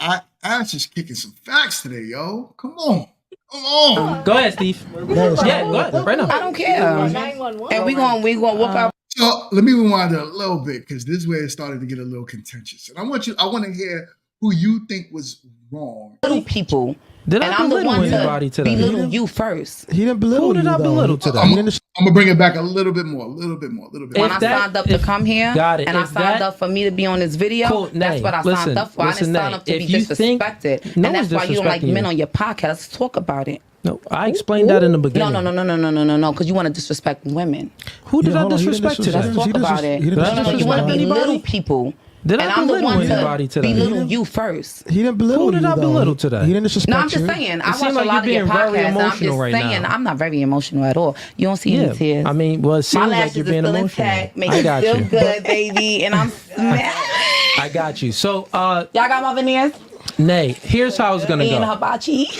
S1: Ash is kicking some facts today, yo. Come on.
S11: Go ahead, Steve. Yeah, go ahead. Right now.
S12: I don't care. And we gonna whoop out.
S1: So let me rewind it a little bit, because this is where it started to get a little contentious. And I want to hear who you think was wrong.
S12: Little people.
S11: Did I belittle anybody today?
S12: Belittle you first.
S14: He didn't belittle
S11: you. Who did I belittle today?
S1: I'm gonna bring it back a little bit more.
S12: When I signed up to come here, and I signed up for me to be on this video, that's what I signed up for. I didn't sign up to be disrespected. And that's why you don't like men on your podcast. Let's talk about it.
S11: No, I explained that in the beginning.
S12: No, because you want to disrespect women.
S11: Who did I disrespect today?
S12: Let's talk about it. No, you want to belittle people.
S11: Did I belittle anybody today?
S12: Belittle you first.
S14: He didn't belittle you.
S11: Who did I belittle today?
S14: He didn't disrespect you.
S12: No, I'm just saying. I watch a lot of your podcasts, and I'm just saying I'm not very emotional at all. You don't see any tears.
S11: I mean, well, it seems like you're being emotional.
S12: Make it feel good, baby, and I'm smashed.
S11: I got you. So,
S12: y'all got my veneers?
S11: Nay, here's how it's gonna go.
S12: And hibachi.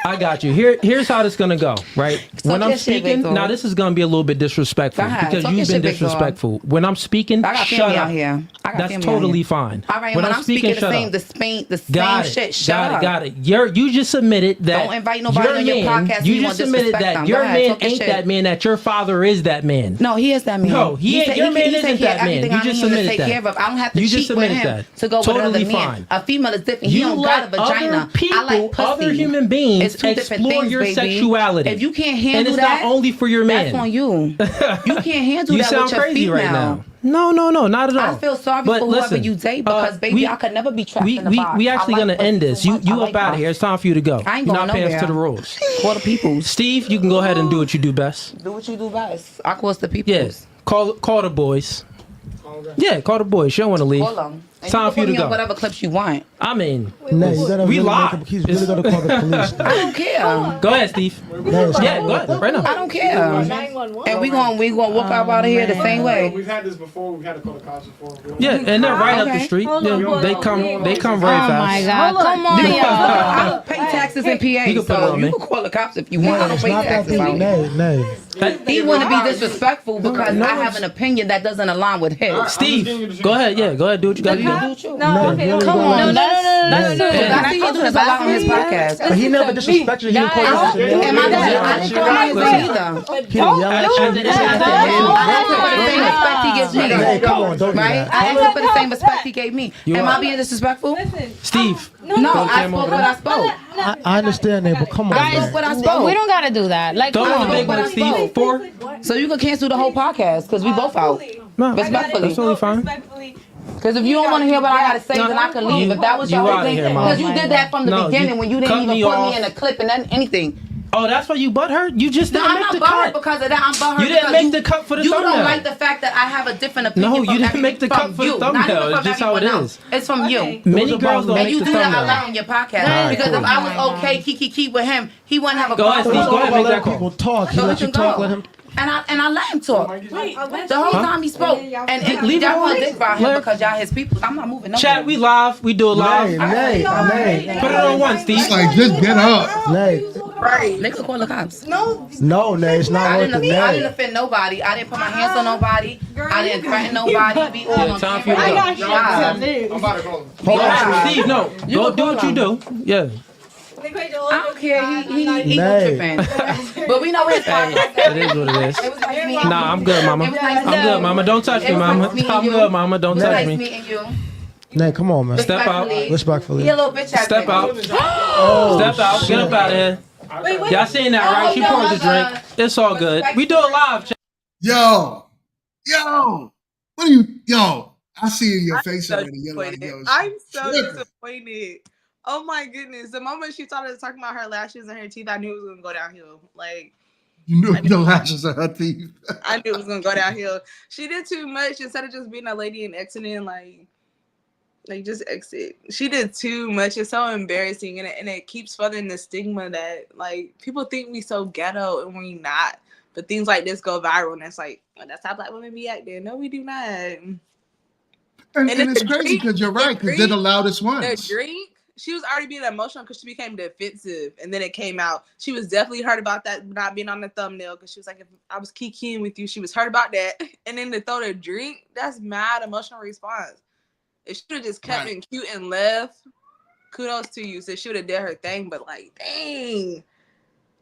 S11: I got you. Here's how this gonna go, right? When I'm speaking, now this is gonna be a little bit disrespectful because you've been disrespectful. When I'm speaking, shut up. That's totally fine.
S12: All right, when I'm speaking the same shit. Shut up.
S11: Got it. You just admitted that.
S12: Don't invite nobody on your podcast.
S11: You just admitted that your man ain't that man. That your father is that man.
S12: No, he is that man.
S11: No, he ain't. Your man isn't that man. You just admitted that.
S12: I don't have to cheat with him to go with another man. A female is different. He don't got a vagina. I like pussy.
S11: Other human beings explore your sexuality.
S12: If you can't handle
S11: and it's
S12: that,
S11: not only for your man.
S12: That's on you. You can't handle that with your
S11: crazy
S12: female.
S11: Right now. No, not at all.
S12: I feel sorry for whoever you date because, baby, I could never be trapped in the box.
S11: We actually gonna end this. You up out of here. It's time for you to go.
S12: I ain't
S11: You're
S12: going
S11: not paying to the rules.
S12: Call the people.
S11: Steve, you can go ahead and do what you do best.
S12: Do what you do best. I call the people.
S11: Yes. Call the boys. Yeah, call the boys. She don't want to leave.
S12: Call them. And
S11: time for you to go.
S12: Whatever clips you want.
S11: I mean,
S13: we
S11: live.
S13: He's really gonna call the police.
S12: I don't care.
S11: Go ahead, Steve. Yeah, go ahead. Right now.
S12: I don't care. And we gonna walk out of here the same way.
S14: We've had this before. We've had to call the cops before.
S11: Yeah, and they're right up the street. Yeah, they come very fast.
S12: Oh my God! Come on, y'all. I don't pay taxes in PA,
S11: You can put it on me.
S12: you can call the cops if you want. I don't pay taxes. He want to be disrespectful because I have an opinion that doesn't align with his.
S11: Steve, go ahead. Yeah, go ahead. Do what you got to do.
S12: No, okay, come on. No. I see you do this a lot on his podcast.
S13: But he never disrespected you. He didn't call you.
S12: And my dad, I didn't call him either.
S13: He didn't yell at you.
S12: I asked him for the same respect he gave me. Am I being disrespectful?
S11: Steve.
S12: No, I spoke what I spoke.
S13: I understand that, but come on.
S12: I spoke what I spoke.
S15: We don't gotta do that. Like,
S11: Throw on the big one, Steve. 4.
S12: So you can cancel the whole podcast because we both out.
S11: No,
S12: respectfully.
S11: that's totally fine.
S12: Because if you don't want to hear what I got to say, then I can leave. If that was your thing, because you did that from the beginning when you didn't even put me in a clip and anything.
S11: Oh, that's why you butthurt? You just didn't make the cut.
S12: I'm not butthurt because of that. I'm butthurt
S11: You didn't make the cut for the thumbnail.
S12: You don't like the fact that I have a different opinion.
S11: No, you didn't make the cut for the thumbnail. It's just how it is.
S12: It's from you.
S11: Many girls don't make the thumbnail.
S12: And you do that a lot on your podcast. Because if I was okay, kiki with him, he wouldn't have a problem.
S11: Go ahead, make that call.
S13: People talk. He
S12: So
S13: let
S12: we
S13: you
S12: can
S13: talk
S12: go.
S13: with him.
S12: And I let him talk. The whole time he spoke. And
S11: Leave
S12: y'all
S11: it
S12: want
S11: alone.
S12: to dick about him because y'all his people. I'm not moving no
S11: Chat, we live. We do it live.
S13: Nay.
S11: Put it on one, Steve.
S1: It's like, just get up.
S13: Nay.
S12: Right. They could call the cops.
S13: No, Nay, it's not
S12: I
S13: worth it.
S12: didn't
S13: Nay.
S12: offend nobody. I didn't put my hands on nobody. I didn't threaten nobody. Be all on
S11: time for you to
S12: camera.
S11: go.
S14: I'm about to go.
S11: Hold on, Steve. No, go do what you do. Yeah.
S12: I don't care. He
S13: Nay.
S12: tripping. But we know his podcast.
S11: It is what it is.
S12: It was nice meeting
S11: Nah, I'm good, mama.
S12: It was nice
S11: I'm good, mama. Don't touch me,
S12: It was
S11: mama.
S12: nice meeting
S11: I'm
S12: you.
S11: good, mama. Don't
S12: It was
S11: touch
S12: nice
S11: me.
S12: meeting you.
S13: Nay, come on, man.
S11: Step out.
S13: Respectfully.
S12: He a little bitch ass
S11: Step
S12: nigga.
S11: out.
S13: Oh,
S11: Step out. Get up out of here. Y'all seen that, right? She poured the drink. It's all good. We do it live, chat.
S1: Yo, what are you? Yo, I see in your face already. You're like, yo,
S9: I'm so
S1: tripping.
S9: disappointed. Oh my goodness. The moment she started talking about her lashes and her teeth, I knew it was going to go downhill. Like,
S1: You knew the lashes of her teeth.
S9: I knew it was going to go downhill. She did too much. Instead of just being a lady and exiting, like just exit. She did too much. It's so embarrassing. And it keeps furthering the stigma that, like, people think we so ghetto and we not. But things like this go viral. And it's like, well, that's how black women be acting. No, we do not.
S1: And it's crazy because you're right, because they're the loudest ones.
S9: The drink, she was already being emotional because she became defensive, and then it came out. She was definitely hurt about that not being on the thumbnail because she was like, if I was kikiing with you, she was hurt about that. And then to throw the drink, that's mad emotional response. If she would have just kept it cute and left, kudos to you. So she would have did her thing, but like, dang.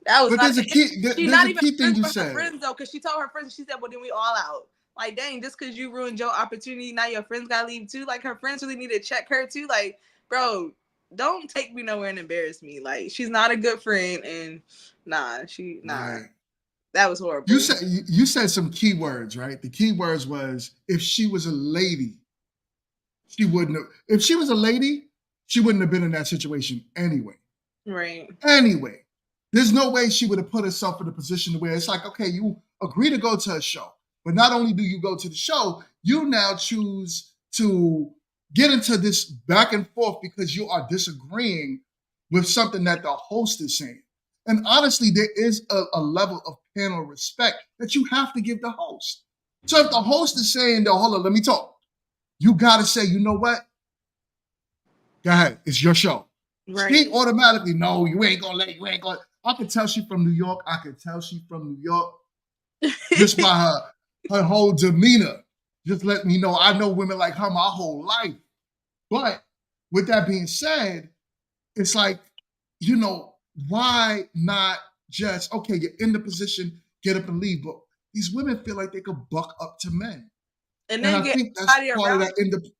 S9: That was
S1: But there's a key,
S9: she's
S1: there's
S9: not
S1: a
S9: even
S1: key thing you
S9: friends with her
S1: said.
S9: friends though, because she told her friends, she said, well, then we all out. Like, dang, just because you ruined your opportunity, now your friends gotta leave too. Like, her friends really need to check her too. Like, bro, don't take me nowhere and embarrass me. Like, she's not a good friend, and
S1: Right.
S9: That was horrible.
S1: You said some key words, right? The key words was if she was a lady, she wouldn't have. If she was a lady, she wouldn't have been in that situation anyway.
S9: Right.
S1: Anyway, there's no way she would have put herself in a position where it's like, okay, you agree to go to a show, but not only do you go to the show, you now choose to get into this back and forth because you are disagreeing with something that the host is saying. And honestly, there is a level of panel respect that you have to give the host. So if the host is saying, no, hold on, let me talk. You got to say, you know what? Go ahead. It's your show.
S9: Right.
S1: She automatically, no, you ain't going. I could tell she from New York. Just by her whole demeanor. Just let me know. I know women like her my whole life. But with that being said, it's like, why not just, okay, you're in the position, get up and leave. But these women feel like they could buck up to men.
S9: And then
S1: I think that's part of that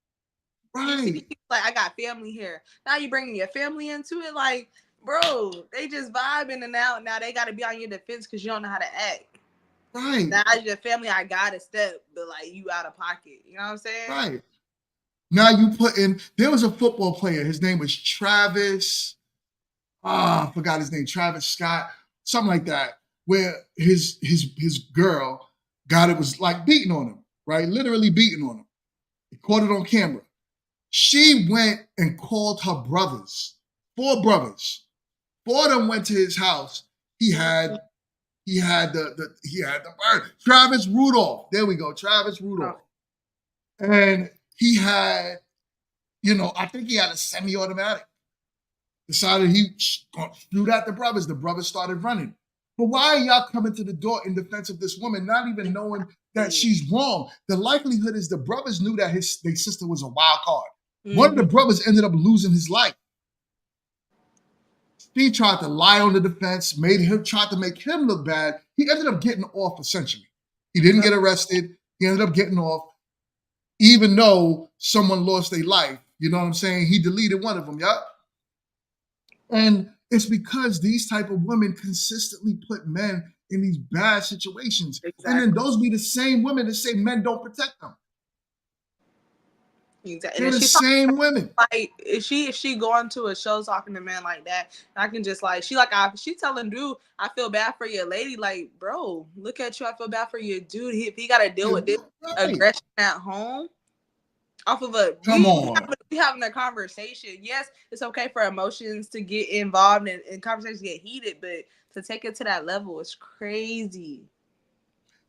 S1: right.
S9: Like, I got family here. Now you bringing your family into it. Like, bro, they just vibing and now they got to be on your defense because you don't know how to act.
S1: Right.
S9: Now as your family, I got to step, but like you out of pocket. You know what I'm saying?
S1: Right. Now you put in, there was a football player. His name was Travis. I forgot his name. Travis Scott, something like that, where his girl was like beating on him, right? Literally beating on him. He caught it on camera. She went and called her brothers, 4 brothers. 4 of them went to his house. He had the bird. Travis Rudolph. There we go. Travis Rudolph. And he had, I think he had a semi-automatic. Decided he shoot at the brothers. The brothers started running. But why are y'all coming to the door in defense of this woman, not even knowing that she's wrong? The likelihood is the brothers knew that their sister was a wild card. One of the brothers ended up losing his life. She tried to lie on the defense, tried to make him look bad. He ended up getting off, essentially. He didn't get arrested. He ended up getting off, even though someone lost their life. You know what I'm saying? He deleted one of them, yeah? And it's because these type of women consistently put men in these bad situations. Exactly. And then those be the same women that say men don't protect them.
S9: Exactly.
S1: They're the same women.
S9: Like if she going to a show talking to men like that, I can just like she telling dude, I feel bad for your lady. Like, bro, look at you. I feel bad for your dude. If he got to deal with this aggression at home, off of we having a conversation. Yes, it's okay for emotions to get involved and conversations get heated, but to take it to that level is crazy.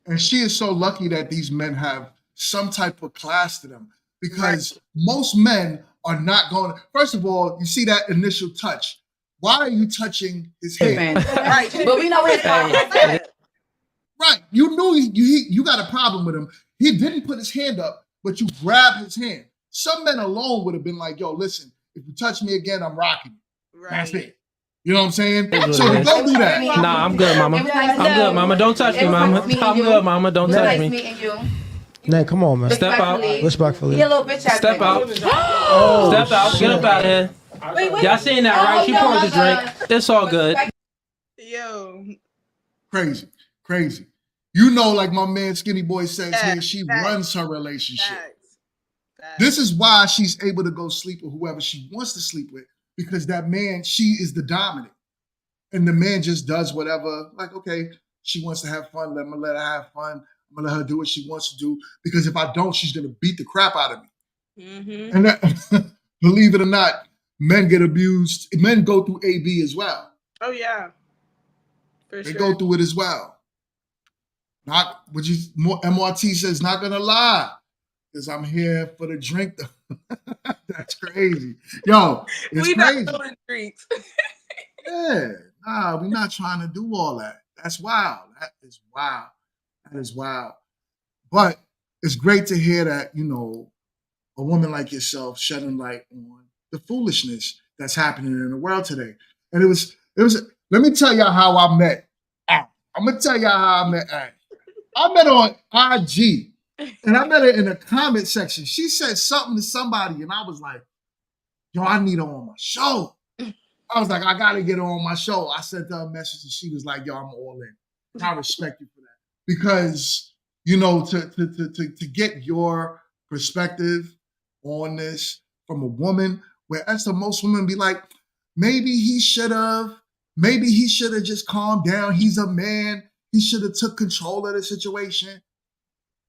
S1: And she is so lucky that these men have some type of class to them, because most men are not going to. First of all, you see that initial touch. Why are you touching his hand?
S12: Right, but we know his problem.
S1: Right, you knew you got a problem with him. He didn't put his hand up, but you grabbed his hand. Some men alone would have been like, yo, listen, if you touch me again, I'm rocking you. Right. That's it. You know what I'm saying? So don't do that.
S11: Nah, I'm good, mama. I'm good, mama. Don't touch me, mama. I'm good, mama. Don't touch me.
S13: Nay, come on, man.
S11: Step out.
S13: Respectfully.
S12: He a little bitch.
S11: Step out. Step out. Get up out of here.
S12: Wait.
S11: Y'all seen that, right? She poured the drink. It's all good.
S9: Yo.
S1: Crazy. You know, like my man Skinny Boy says here, she runs her relationship. This is why she's able to go sleep with whoever she wants to sleep with, because that man, she is the dominant. And the man just does whatever, like, okay, she wants to have fun, let her have fun. I'm gonna let her do what she wants to do, because if I don't, she's gonna beat the crap out of me. Mm-hmm. And that, believe it or not, men get abused. Men go through AB as well.
S9: Oh yeah,
S1: they go through it as well. Not which is more. MRT says not gonna lie, because I'm here for the drink. That's crazy, yo. It's
S9: we
S1: crazy.
S9: Not doing drinks.
S1: Yeah, nah, we're not trying to do all that. That's wild. That is wild. But it's great to hear that, a woman like yourself shedding light on the foolishness that's happening in the world today. And it was. Let me tell y'all how I met Ash. I'm gonna tell y'all how I met Ash. I met her on IG, and I met her in the comment section. She said something to somebody, and I was like, yo, I need her on my show. I was like, I gotta get her on my show. I sent her a message, and she was like, yo, I'm all in. I respect you for that. Because, to get your perspective on this from a woman, where as the most women be like, maybe he should have just calmed down. He's a man. He should have took control of the situation.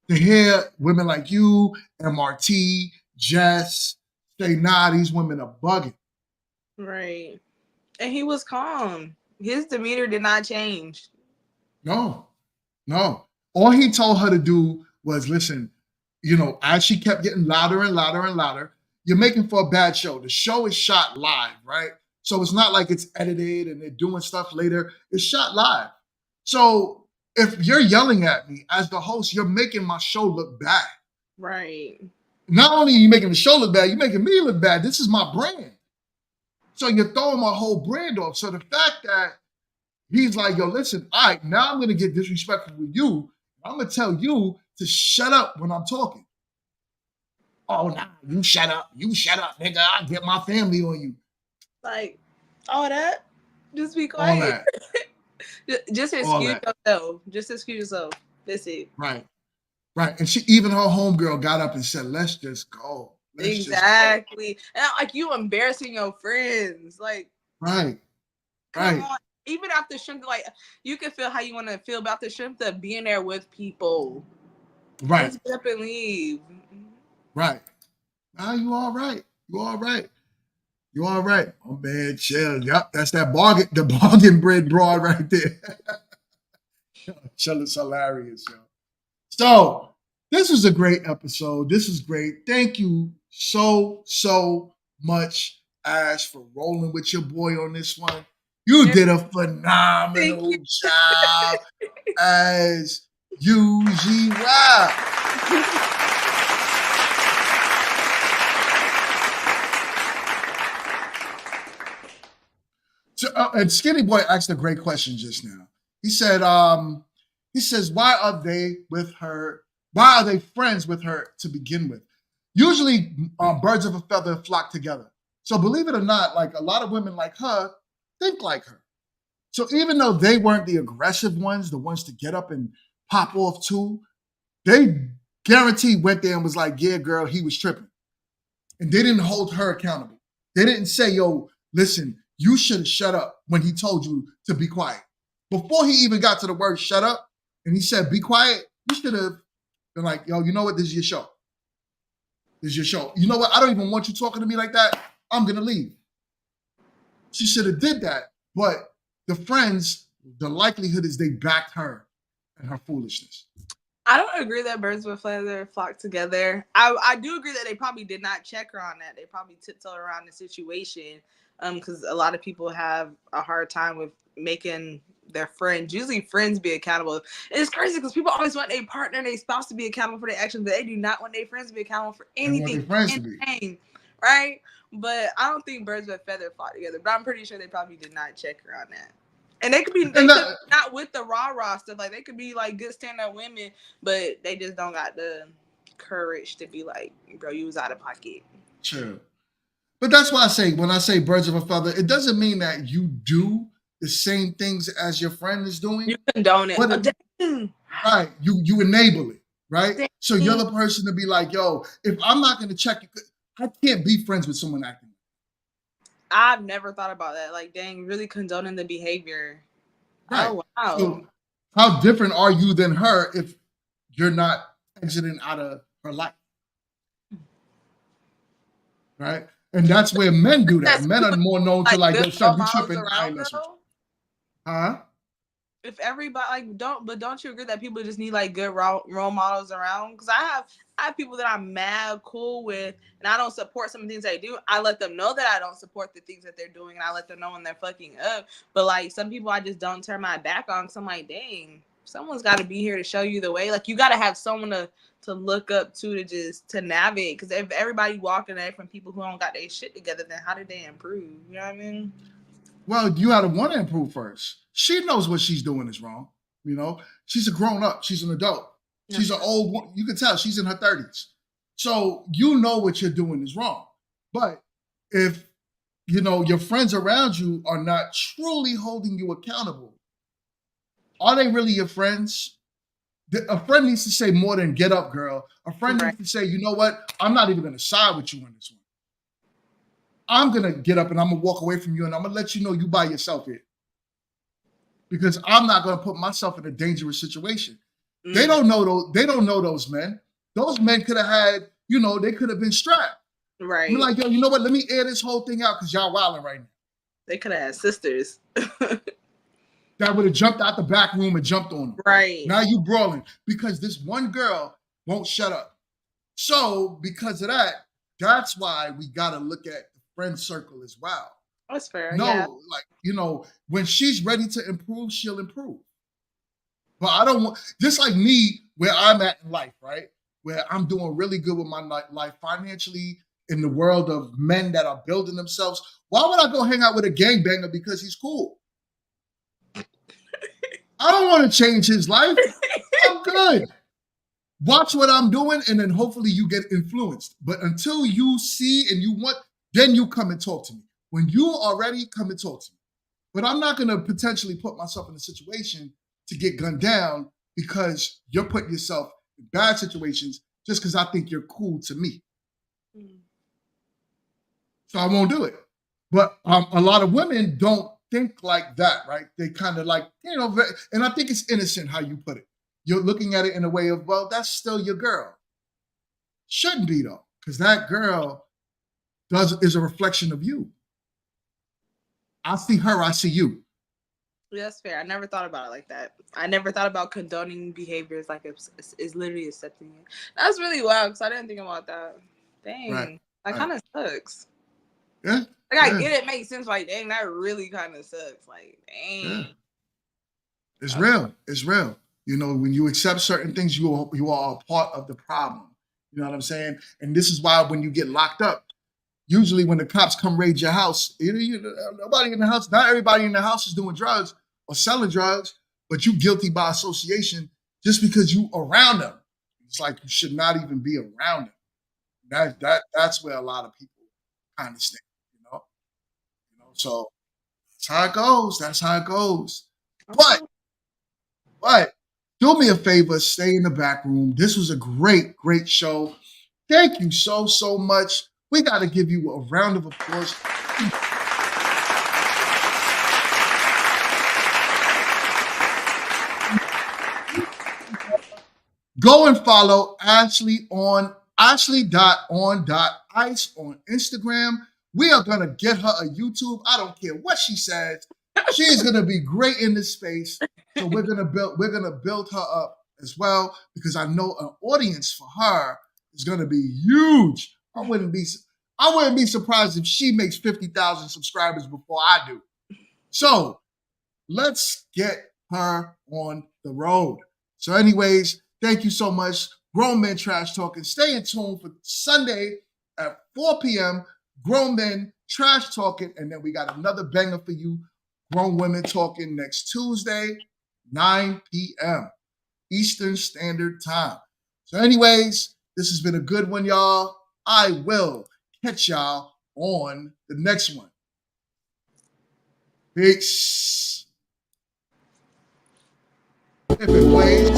S1: To hear women like you, MRT, Jess, say, nah, these women are bugging.
S9: Right. And he was calm. His demeanor did not change.
S1: No. All he told her to do was, listen, as she kept getting louder and louder and louder, you're making for a bad show. The show is shot live, right? So it's not like it's edited and they're doing stuff later. It's shot live. So if you're yelling at me as the host, you're making my show look bad.
S9: Right.
S1: Not only are you making the show look bad, you're making me look bad. This is my brand. So you're throwing my whole brand off. So the fact that he's like, yo, listen, all right, now I'm going to get disrespectful with you. I'm going to tell you to shut up when I'm talking. Oh, nah, you shut up, nigga. I'll get my family on you.
S9: Like, all that? Just be quiet. Just excuse yourself. Just excuse yourself. That's it.
S1: Right. And even her homegirl got up and said, let's just go.
S9: Exactly. And like, you embarrassing your friends. Like,
S1: right.
S9: Come on. Even after strength, like, you can feel how you want to feel about the strength of being there with people.
S1: Right.
S9: Just get up and leave.
S1: Right. Ah, you all right. You all right. You all right. Oh man, chill. Yep, that's that bargain, the bargain bread broad right there. Chill is hilarious, yo. So this was a great episode. This is great. Thank you so much, Ash, for rolling with your boy on this one. You did a phenomenal job as usual. So, and Skinny Boy asked a great question just now. He said, he says, why are they with her? Why are they friends with her to begin with? Usually, birds of a feather flock together. So believe it or not, like a lot of women like her think like her. So even though they weren't the aggressive ones, the ones to get up and pop off too, they guaranteed went there and was like, yeah, girl, he was tripping. And they didn't hold her accountable. They didn't say, yo, listen, you should have shut up when he told you to be quiet. Before he even got to the word shut up and he said, be quiet, you should have been like, yo, you know what? This is your show. This is your show. You know what? I don't even want you talking to me like that. I'm going to leave. She should have did that. But the friends, the likelihood is they backed her and her foolishness.
S9: I don't agree that birds with feather flock together. I do agree that they probably did not check her on that. They probably tiptoed around the situation because a lot of people have a hard time with making their friends, usually friends, be accountable. And it's crazy because people always want their partner and their spouse to be accountable for their actions, but they do not want their friends to be accountable for anything. Right? But I don't think birds with feather flock together. But I'm pretty sure they probably did not check her on that. And they could be not with the rah-rah stuff. Like, they could be, like, good stand-up women, but they just don't got the courage to be like, bro, you was out of pocket.
S1: True. But that's why I say, when I say birds of a feather, it doesn't mean that you do the same things as your friend is doing.
S9: You condone it.
S1: Right. You enable it, right? So you're the person to be like, yo, if I'm not going to check you, I can't be friends with someone acting.
S9: I've never thought about that. Like, dang, really condoning the behavior.
S1: Right.
S9: Oh, wow.
S1: So how different are you than her if you're not exiting out of her life? Right? And that's where men do that. Men are more known to like, yo, son, you tripping, I ain't messing with you. Huh?
S9: If everybody like don't you agree that people just need like good role models around? Because I have people that I'm mad cool with, and I don't support some of the things they do. I let them know that I don't support the things that they're doing, and I let them know when they're fucking up. But like some people, I just don't turn my back on. Because I'm like, dang, someone's got to be here to show you the way. Like you got to have someone to look up to navigate. Because if everybody walking away from people who don't got their shit together, then how did they improve? You know what I mean?
S1: Well, you got to want to improve first. She knows what she's doing is wrong. You know, she's a grown up. She's an adult. She's an old woman. You can tell she's in her 30s. So you know what you're doing is wrong. But if, you know, your friends around you are not truly holding you accountable, are they really your friends? A friend needs to say more than get up, girl. A friend needs to say, you know what? I'm not even going to side with you on this one. I'm going to get up and I'm going to walk away from you and I'm going to let you know you by yourself here. Because I'm not going to put myself in a dangerous situation. They don't know those. They don't know those men. Those men could have had, you know, they could have been strapped.
S9: Right.
S1: I'm like, yo, you know what? Let me air this whole thing out because y'all wilding right now.
S9: They could have had sisters.
S1: That would have jumped out the back room and jumped on them.
S9: Right.
S1: Now you brawling because this one girl won't shut up. So because of that, that's why we got to look at the friend circle as well.
S9: That's fair.
S1: No,
S9: yeah.
S1: like, you know, when she's ready to improve, she'll improve. But I don't want, just like me, where I'm at in life, right? Where I'm doing really good with my life financially in the world of men that are building themselves. Why would I go hang out with a gangbanger because he's cool? I don't want to change his life. I'm good. Watch what I'm doing and then hopefully you get influenced. But until you see and you want, then you come and talk to me. When you are ready, come and talk to me. But I'm not going to potentially put myself in a situation to get gunned down because you're putting yourself in bad situations just because I think you're cool to me. So I won't do it. But a lot of women don't think like that, right? They kind of like, you know, and I think it's innocent how you put it. You're looking at it in a way of, well, that's still your girl. Shouldn't be though, because that girl is a reflection of you. I see her, I see you.
S9: Yeah, that's fair. I never thought about it like that. I never thought about condoning behaviors like it's literally accepting it. That's really wild because I didn't think about that. Dang,
S1: Right.
S9: that kind of sucks.
S1: Yeah.
S9: Like I get it, makes sense. Like dang, that really kind of sucks. Like dang.
S1: Yeah. It's real. It's real. You know, when you accept certain things, you are a part of the problem. You know what I'm saying? And this is why when you get locked up, usually when the cops come raid your house, nobody in the house, not everybody in the house is doing drugs or selling drugs, but you guilty by association just because you around them. It's like you should not even be around them. That's where a lot of people kind of stand, you know. So that's how it goes. That's how it goes. But do me a favor, stay in the back room. This was a great, great show. Thank you so, so much. We got to give you a round of applause. Go and follow Ashley on ashley.on.ice on Instagram. We are going to get her a YouTube. I don't care what she says. She's going to be great in this space. So we're going to build her up as well, because I know an audience for her is going to be huge. I wouldn't be surprised if she makes 50,000 subscribers before I do. So let's get her on the road. So anyways, thank you so much. Grown Men Trash Talking. Stay in tune for Sunday at 4 p.m. Grown Men Trash Talking. And then we got another banger for you. Grown Women Talking next Tuesday, 9 p.m. Eastern Standard Time. So anyways, this has been a good one, y'all. I will catch y'all on the next one. Peace. If it plays.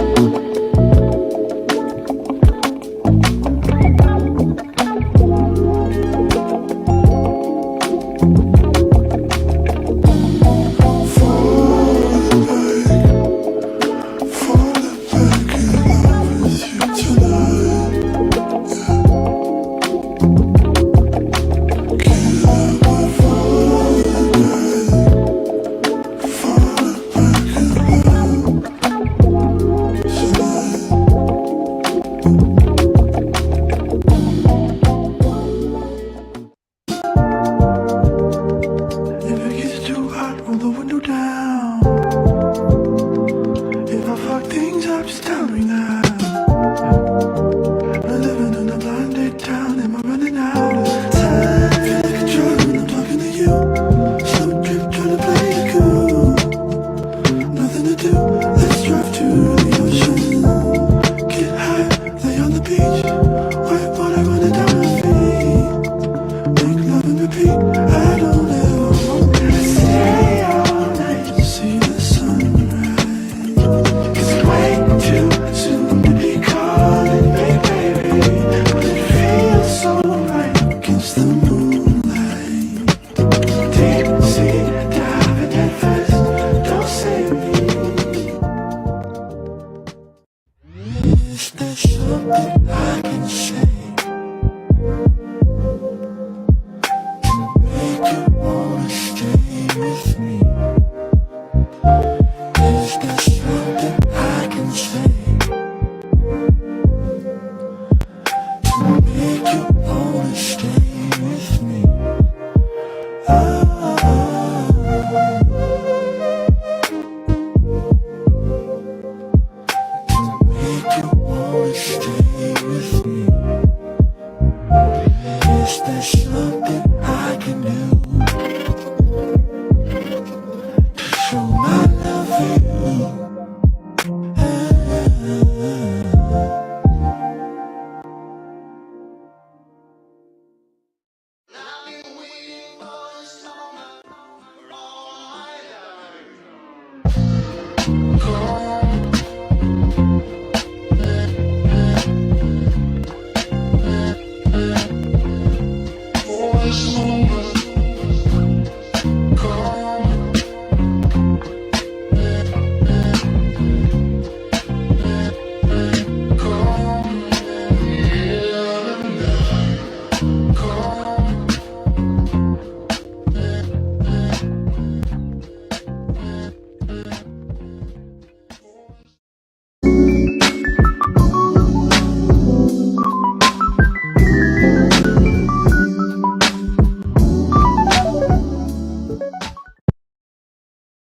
S1: Stay.